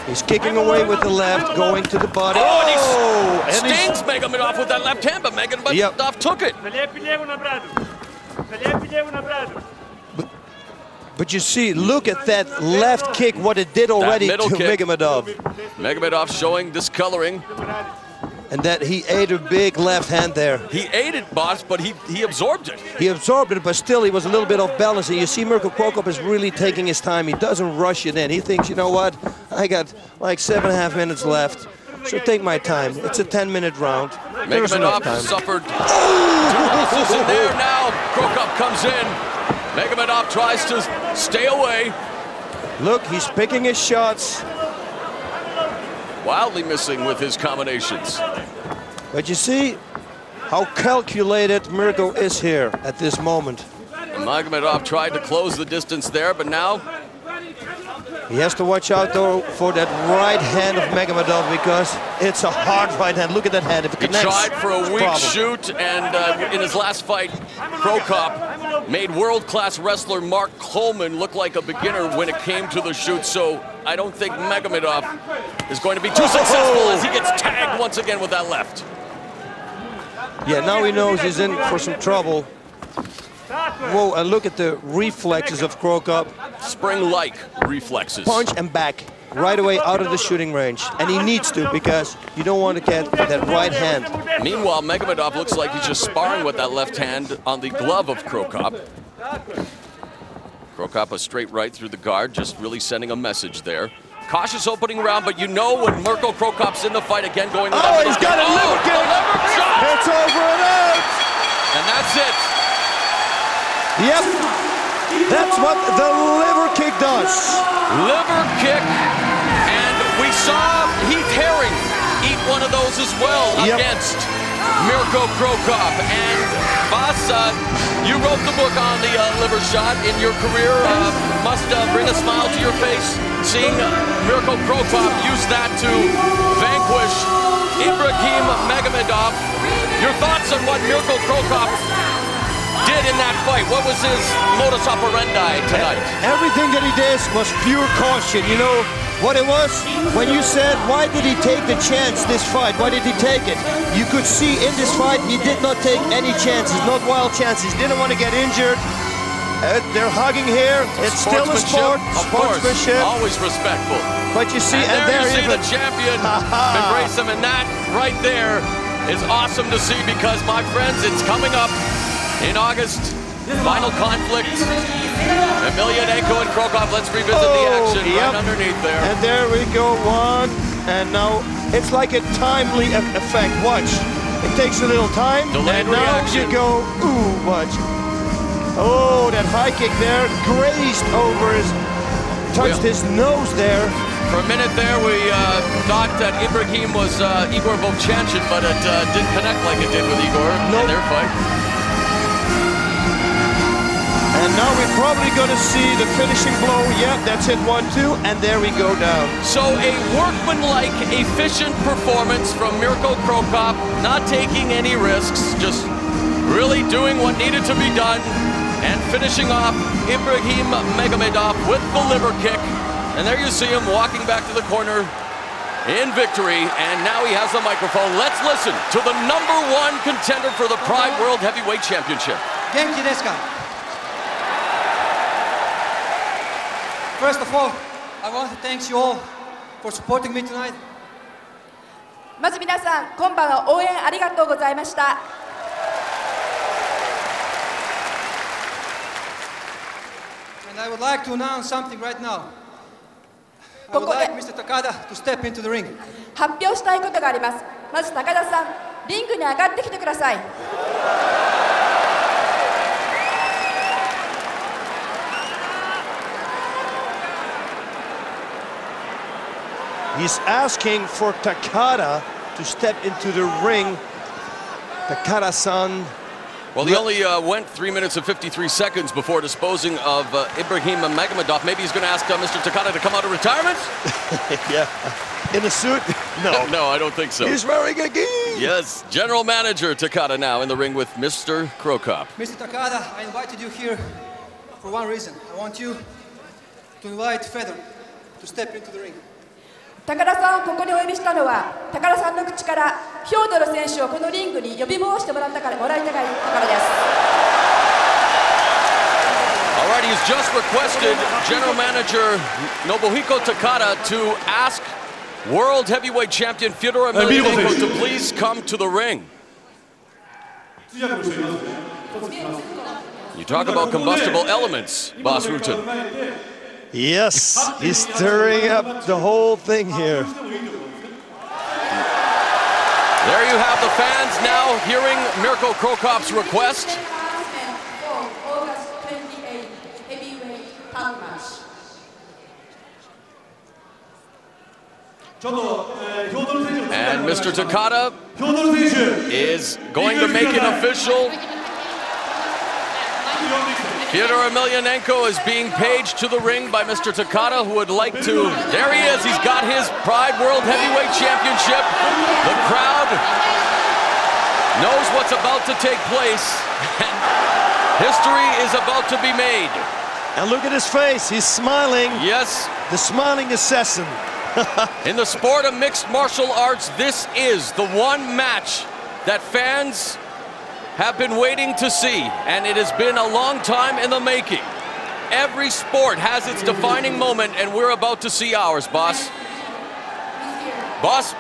He's kicking away with the left, going to the body. Oh, and he stings Magomedov with that left hand, but Magomedov took it. But you see, look at that left kick, what it did already to Magomedov. Magomedov showing discoloring. And that he ate a big left hand there. He ate it, boss, but he absorbed it. He absorbed it, but still he was a little bit off balance. And you see Mirko Cro Cop is really taking his time. He doesn't rush it in. He thinks, you know what, I got like 7.5 minutes left, so take my time. It's a 10-minute round. Magomedov suffered 2 losses in there. Now Cro Cop comes in. Magomedov tries to stay away. Look, he's picking his shots. Wildly missing with his combinations. But you see how calculated Mirko is here at this moment. Magomedov tried to close the distance there, but now he has to watch out though for that right hand of Magomedov because it's a hard right hand. Look at that hand. If it connects, he tried for a weak shoot, and in his last fight, Cro Cop made world-class wrestler Mark Coleman look like a beginner when it came to the shoot. So I don't think Magomedov is going to be too successful as he gets tagged once again with that left. Yeah, now he knows he's in for some trouble. Whoa, and look at the reflexes of Cro Cop. Spring-like reflexes. Punch and back, right away out of the shooting range. And he needs to, because you don't want to get that right hand. Meanwhile, Magomedov looks like he's just sparring with that left hand on the glove of Cro Cop. Cro Cop a straight right through the guard, just really sending a message there. Cautious opening round, but you know when Mirko Cro Cop's in the fight again, going with he's got a liver kick. It's over and out. And that's it. Yep, that's what the liver kick does. Liver kick, and we saw Heath Herring eat one of those as well against Mirko Cro Cop. And Boss, you wrote the book on the liver shot in your career. Must bring a smile to your face seeing Mirko Cro Cop use that to vanquish IBRAGIM Magomedov. Your thoughts on what Mirko Cro Cop did in that fight? What was his modus operandi tonight? Everything that he did was pure caution. You know what it was? When you said, why did he take the chance this fight? Why did he take it? You could see in this fight he did not take any chances, not wild chances. He didn't want to get injured. They're hugging here. It's still a sport. Of course, Sportsmanship. always respectful. But you see, and there you see even the champion embrace him, and that right there is awesome to see because, my friends, it's coming up in August. Final conflict. Emelianenko and Krokop. Let's revisit the action right underneath there. And there we go, one. And now it's like a timely effect. Watch. It takes a little time. Delayed and now reaction. you go, ooh, watch. Oh, that high kick there grazed over his, touched his nose there. For a minute there, we thought that Ibrahim was Igor VOVCHANCHYN, but it didn't connect like it did with Igor in their fight. And now we're probably going to see the finishing blow. Yeah, that's it, 1-2, and there we go down. So a workmanlike, efficient performance from Mirko Krokop, not taking any risks, just really doing what needed to be done, and finishing off Ibrahim Magomedov with the liver kick. And there you see him walking back to the corner in victory, and now he has the microphone. Let's listen to the #1 contender for the Pride World Heavyweight Championship. Genki desu ka? First of all, I want to thank you all for supporting me tonight. まず皆さん、今晩は応援ありがとうございました。And I would like to announce something right now. I would like Mr. Takada to step into the ring. 発表したいことがあります。まず高田さん、リングに上がってきてください。He's asking for Takada to step into the ring. Takada-san. Well, he only went 3 minutes and 53 seconds before disposing of Ibrahim Magomedov. Maybe he's going to ask Mr. Takada to come out of retirement? Yeah. In a suit? No. No, I don't think so. He's wearing a gi. Yes, General Manager Takada now in the ring with Mr. Krokop. Mr. Takada, I invited you here for one reason. I want you to invite FEDRO to step into the ring. 高田さんをここにお呼びしたのは、高田さんの口からフョードロ選手をこのリングに呼び申してもらいたからです。All right, he's just requested General Manager Nobuhiko Takada to ask World Heavyweight Champion Fyodor Emelianenko to please come to the ring. You talk about combustible elements, Boss Rutan. Yes, he's stirring up the whole thing here. There you have the fans now hearing Mirko Krokop's request. And Mr. Takada is going to make it official. Fyodor Emelianenko is being paged to the ring by Mr. Takada, who would like to... There he is. He's got his Pride World Heavyweight Championship. The crowd knows what's about to take place. And history is about to be made. And look at his face. He's smiling. Yes. The smiling assassin. In the sport of mixed martial arts, this is the one match that fans have been waiting to see, and it has been a long time in the making. Every sport has its defining moment, and we're about to see ours, boss. Boss,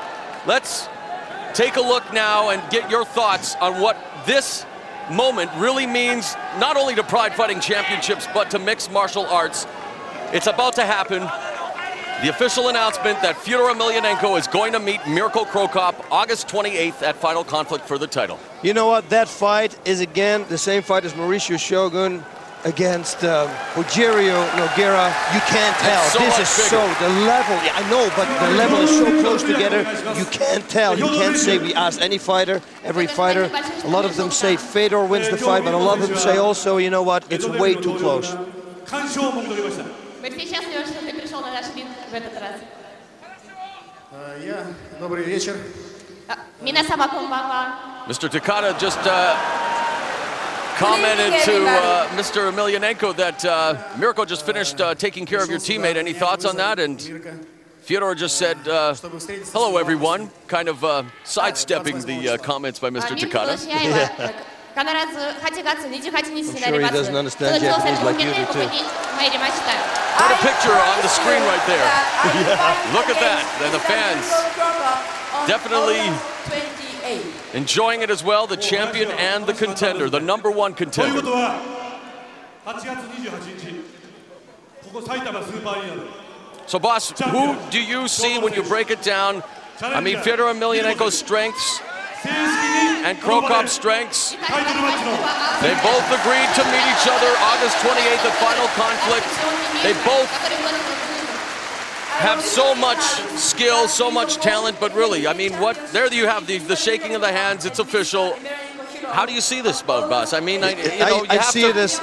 let's take a look now and get your thoughts on what this moment really means, not only to Pride Fighting Championships, but to mixed martial arts. It's about to happen. The official announcement that Fyodor Emelianenko is going to meet Mirko Krokop August 28th at Final Conflict for the title. You know what? That fight is again the same fight as Mauricio Shogun against Rogerio Nogueira. You can't tell. So this is so the level. Yeah, I know, but the level is so close together. You can't tell. You can't say. We asked any fighter, every fighter. A lot of them say Fedor wins the fight, but a lot of them say also, you know what? It's way too close. Mr. Takada just commented to Mr. Emelianenko that Mirko just finished taking care of your teammate. Any thoughts on that? And Fyodor just said, hello everyone, kind of sidestepping the comments by Mr. Takada. 必ず8月28日にな I'm り sure ま he す。 doesn't その understand 挑戦 Japanese に向 like け you て do ここ too. に参りました。 Put a picture on the screen right there. Look at that. And the fans definitely enjoying it as well. The champion and the contender, the number one contender. So, boss, who do you see when you break it down? I mean, Fyodor Emelianenko's strengths and Krokop's strengths. They both agreed to meet each other August 28th, the final conflict. They both have so much skill, so much talent, but really, I mean, there you have the shaking of the hands. It's official. How do you see this, boss? I mean, I see it as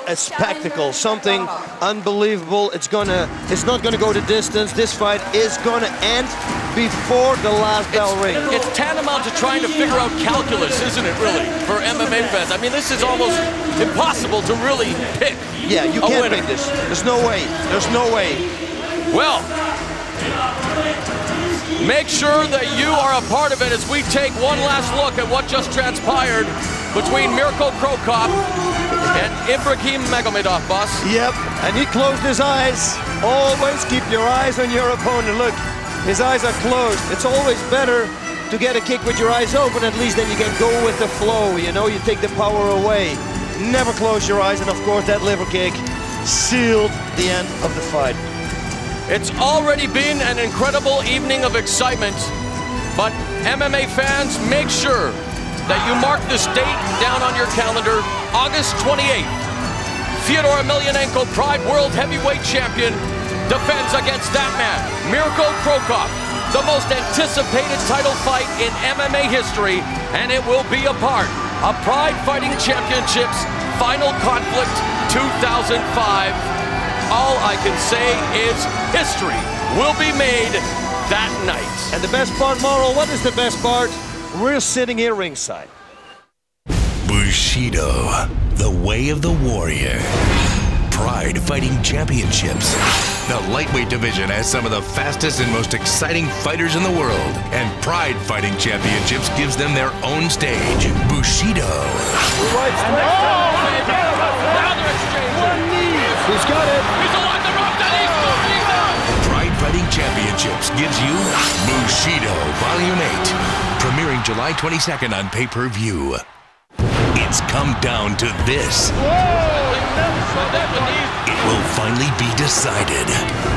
a spectacle, something unbelievable. It's not gonna go the distance. This fight is gonna end before the last bell rings. It's tantamount to trying to figure out calculus, isn't it, really, for MMA fans? I mean, this is almost impossible to really pick. Yeah, you can't pick this. There's no way. There's no way. Well, make sure that you are a part of it as we take one last look at what just transpired between Mirko Krokop and IBRAGIM Magomedov, boss. Yep, and he closed his eyes. Always keep your eyes on your opponent. Look, his eyes are closed. It's always better to get a kick with your eyes open. At least then you can go with the flow, you know, you take the power away. Never close your eyes, and of course that liver kick sealed the end of the fight. It's already been an incredible evening of excitement, but MMA fans, make sure that you mark this date down on your calendar, August 28th. Fyodor Emelianenko, Pride World Heavyweight Champion, defends against that man, Mirko Krokop, the most anticipated title fight in MMA history, and it will be a part of Pride Fighting Championships Final Conflict 2005. All I can say is history will be made that night. And the best part, Mauro, what is the best part? We're sitting here ringside. Bushido, the way of the warrior. Pride Fighting Championships. The lightweight division has some of the fastest and most exciting fighters in the world. And Pride Fighting Championships gives them their own stage. Bushido. He's got it. He's along the rope. Pride Fighting Championships gives you Bushido Volume 8. Premiering July 22nd on pay-per-view. It's come down to this. It will finally be decided.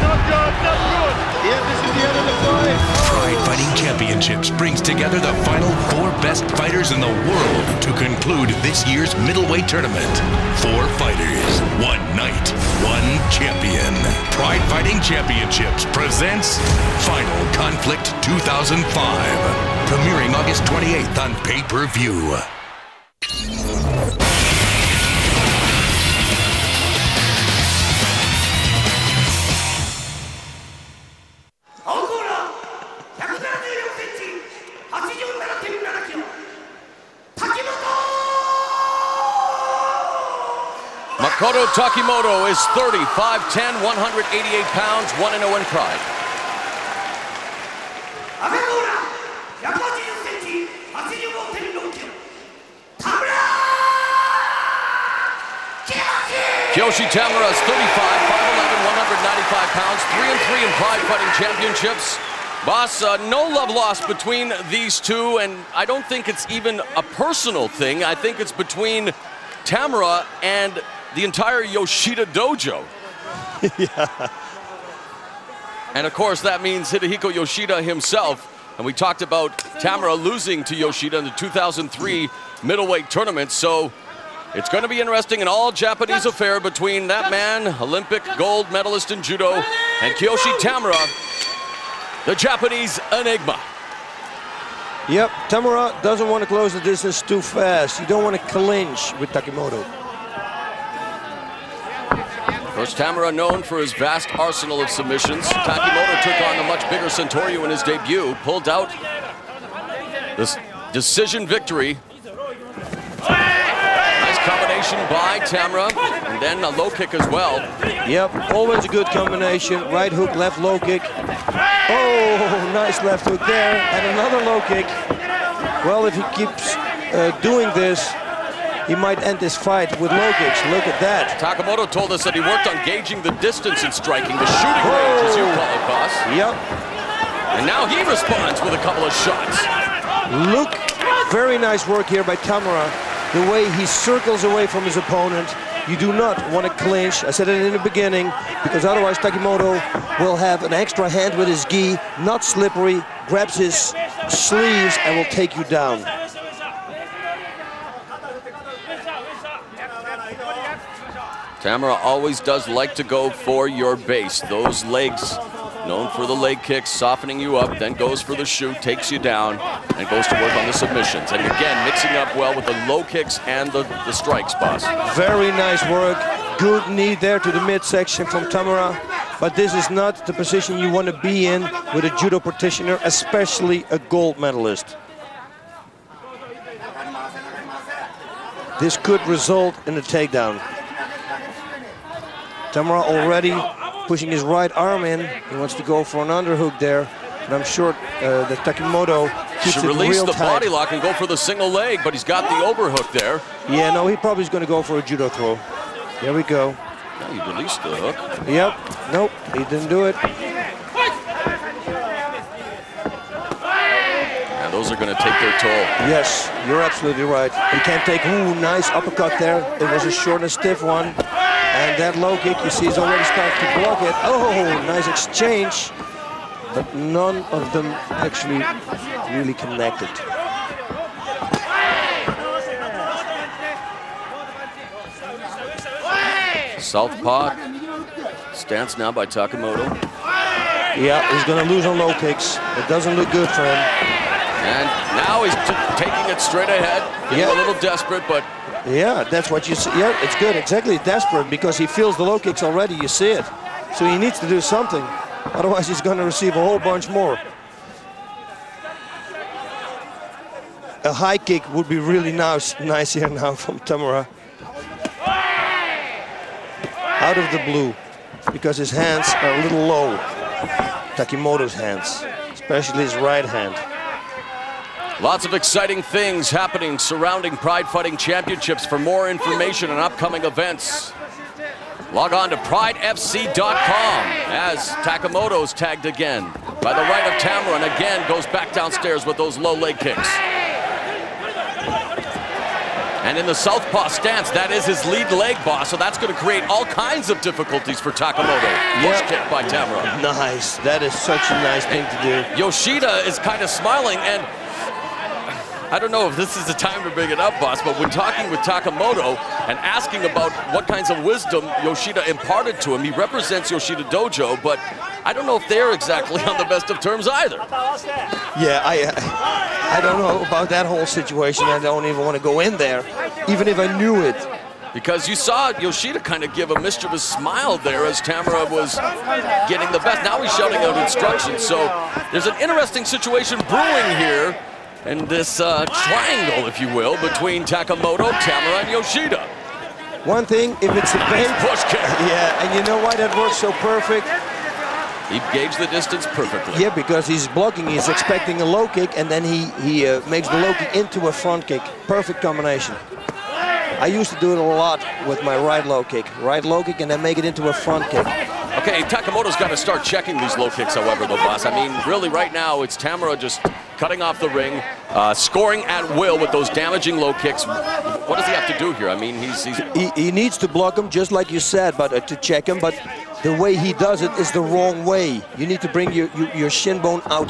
Not good, not good. Yeah, this is the end of the fight. Pride Fighting Championships brings together the final 4 best fighters in the world to conclude this year's middleweight tournament. 4 fighters, 1 night, 1 champion. Pride Fighting Championships presents Final Conflict 2005. Premiering August 28th on pay-per-view. Makoto Takimoto is 30, 5'10", 188 pounds, 1-0 in Pride. Kyoshi Tamura is 35, 5'11", 195 pounds, 3-3 in Pride Fighting Championships. Boss, no love lost between these two, and I don't think it's even a personal thing. I think it's between Tamura and the entire Yoshida dojo. Yeah. And of course that means Hidehiko Yoshida himself. And we talked about Tamura losing to Yoshida in the 2003 middleweight tournament. So it's going to be interesting, an all-Japanese affair between that man, Olympic gold medalist in judo, and Kyoshi Tamura, the Japanese enigma. Yep, Tamura doesn't want to close the distance too fast. You don't want to clinch with Takimoto. Of course, Tamura known for his vast arsenal of submissions. Takimoto took on the much bigger Centaurio in his debut, pulled out this decision victory. Nice combination by Tamura, and then a low kick as well. Yep, always a good combination. Right hook, left low kick. Oh, nice left hook there, and another low kick. Well, if he keeps doing this, he might end this fight with low kicks. Look at that. Takemoto told us that he worked on gauging the distance in striking, the shooting range, as you call it, boss. Yep. And now he responds with a couple of shots. Look, very nice work here by Tamura. The way he circles away from his opponent. You do not want to clinch. I said it in the beginning, because otherwise Takemoto will have an extra hand with his gi, not slippery, grabs his sleeves and will take you down. Tamura always does like to go for your base. Those legs, known for the leg kicks, softening you up, then goes for the shoot, takes you down, and goes to work on the submissions. And again, mixing up well with the low kicks and the strikes, boss. Very nice work. Good knee there to the midsection from Tamura. But this is not the position you want to be in with a judo practitioner, especially a gold medalist. This could result in a takedown. Tamura already pushing his right arm in. He wants to go for an underhook there. And I'm sure that Takemoto keeps it real tight. Release the body lock and go for the single leg, but he's got the overhook there. Yeah, no, he probably is going to go for a judo throw. There we go. Now he released the hook. Yep. Nope, he didn't do it. And those are going to take their toll. Yes, you're absolutely right. He can't take, ooh, nice uppercut there. It was a short and stiff one. And that low kick, you see, he's already started to block it. Oh, nice exchange. But none of them actually really connected. Southpaw stance now by Takemoto. Yeah, he's going to lose on low kicks. It doesn't look good for him. And now he's taking it straight ahead. Getting a little desperate, but... Yeah, that's what you see. Yeah, it's good. Exactly, desperate, because he feels the low kicks already. You see it. So he needs to do something. Otherwise, he's going to receive a whole bunch more. A high kick would be really nice here now from Tamura. Out of the blue, because his hands are a little low. Takemoto's hands, especially his right hand. Lots of exciting things happening surrounding Pride Fighting Championships. For more information on upcoming events, log on to pridefc.com as Takemoto's tagged again by the right of Tamura, and again goes back downstairs with those low leg kicks. And in the southpaw stance, that is his lead leg, boss, so that's going to create all kinds of difficulties for Takemoto. Push kick by Tamura. Nice. That is such a nice thing to do. Yoshida is kind of smiling, and I don't know if this is the time to bring it up, boss, but when talking with Takemoto and asking about what kinds of wisdom Yoshida imparted to him, he represents Yoshida Dojo, but I don't know if they're exactly on the best of terms either. Yeah, I don't know about that whole situation. I don't even want to go in there, even if I knew it. Because you saw Yoshida kind of give a mischievous smile there as Tamura was getting the best. Now he's shouting out instructions, so there's an interesting situation brewing here in this triangle, if you will, between Takemoto, Tamura, and Yoshida. One thing, if it's a bait, push kick. Yeah, and you know why that works so perfect? He gauged the distance perfectly. Yeah, because he's blocking, he's expecting a low kick, and then he makes the low kick into a front kick. Perfect combination. I used to do it a lot with my right low kick, and then make it into a front kick. Okay, Takemoto's got to start checking these low kicks, however, though, boss. I mean, really, right now, it's Tamura just cutting off the ring, scoring at will with those damaging low kicks. What does he have to do here? I mean, he needs to block him, just like you said, but to check him. But the way he does it is the wrong way. You need to bring your shin bone out